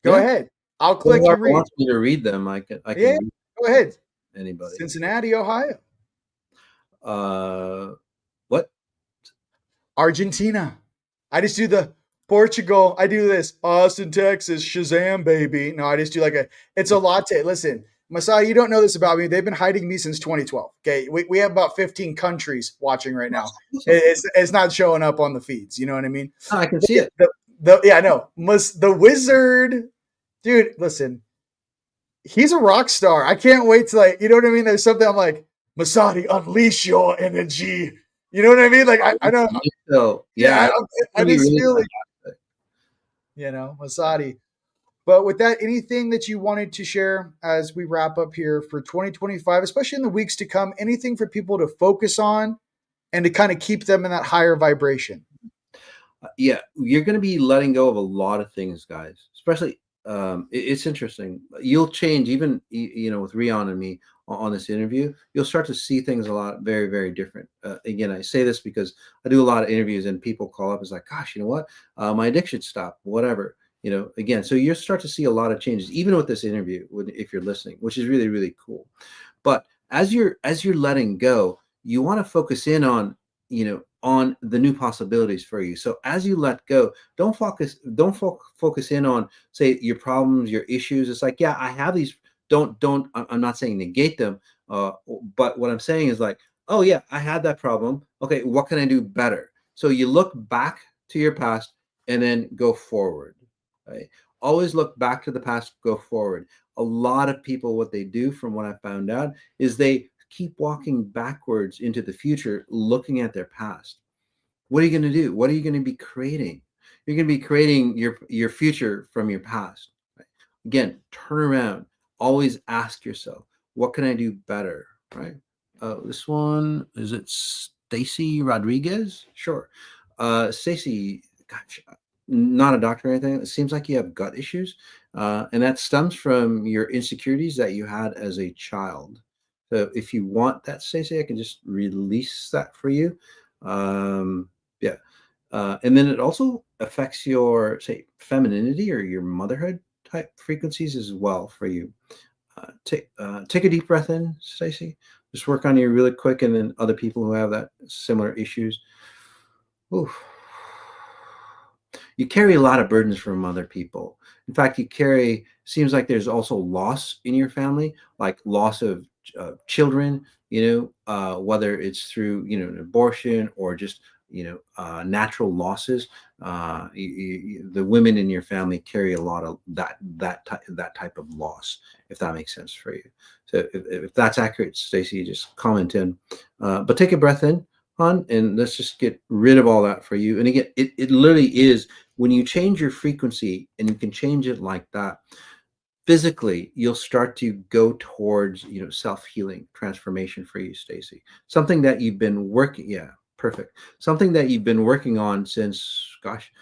go ahead. I'll click.
Whoever wants me to read them, I can.
Yeah, go ahead.
Anybody?
Cincinnati, Ohio.
What?
Argentina. I just do the Portugal. I do this. Austin, Texas. Shazam, baby. No, I just do it's a latte. Listen, Masati, you don't know this about me. They've been hiding me since 2012. Okay. We have about 15 countries watching right now. It's not showing up on the feeds. You know what I mean?
Oh, I can see it.
I know. The wizard, dude, listen, he's a rock star. I can't wait to you know what I mean? There's something I'm like, Masati, unleash your energy. You know what I mean? I don't know.
So, yeah.
I just really feel Masati. But with that, anything that you wanted to share as we wrap up here for 2025, especially in the weeks to come, anything for people to focus on and to kind of keep them in that higher vibration?
Yeah, you're going to be letting go of a lot of things, guys, especially it's interesting. You'll change even, with Rion and me on this interview, you'll start to see things a lot very, very different. Again, I say this because I do a lot of interviews and people call up. It's like, gosh, you know what? My addiction stopped, whatever, again, so you start to see a lot of changes, even with this interview, if you're listening, which is really, really cool. But as you're letting go, you want to focus in on, on the new possibilities for you. So as you let go, don't focus in on, say, your problems, your issues. It's like, yeah, I have these. I'm not saying negate them. But what I'm saying is oh yeah, I had that problem. Okay, what can I do better? So you look back to your past and then go forward. Right? Always look back to the past, go forward. A lot of people, what they do, from what I found out, is they keep walking backwards into the future, looking at their past. What are you going to do? What are you going to be creating? You're going to be creating your future from your past. Right? Again, turn around. Always ask yourself, what can I do better? Right? This one, is it Stacy Rodriguez? Sure. Stacy, gosh, not a doctor or anything. It seems like you have gut issues. And that stems from your insecurities that you had as a child. So if you want that, Stacey, I can just release that for you. Yeah. And then it also affects your, say, femininity or your motherhood type frequencies as well for you. Take a deep breath in, Stacey. Just work on you really quick, and then other people who have that similar issues. Oof. You carry a lot of burdens from other people. In fact, seems like there's also loss in your family, like loss of children, whether it's through, an abortion or just, natural losses. The women in your family carry a lot of that type of loss, if that makes sense for you. So if that's accurate, Stacey, just comment in. But take a breath in, hon, and let's just get rid of all that for you. And again, it literally is, when you change your frequency, and you can change it like that, physically, you'll start to go towards, self-healing transformation for you, Stacey. Something that you've been working, yeah, perfect. Something that you've been working on since, gosh,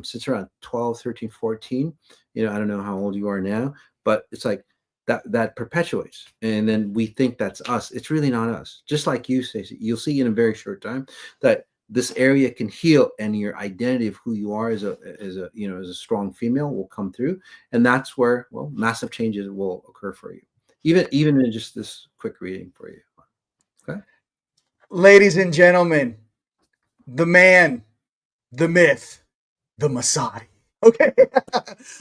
since around 12, 13, 14. I don't know how old you are now, but it's like that perpetuates. And then we think that's us. It's really not us. Just like you, Stacey, you'll see in a very short time that this area can heal, and your identity of who you are as a strong female will come through. And that's where, well, massive changes will occur for you. Even in just this quick reading for you. Okay.
Ladies and gentlemen, the man, the myth, the Masati. Okay.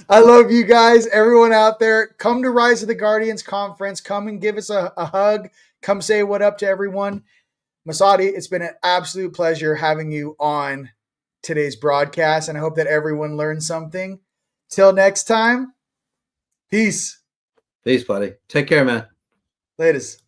I love you guys. Everyone out there, come to Rise of the Guardians conference. Come and give us a hug. Come say what up to everyone. Masati, it's been an absolute pleasure having you on today's broadcast, and I hope that everyone learned something. Till next time, peace.
Peace, buddy. Take care, man.
Latest.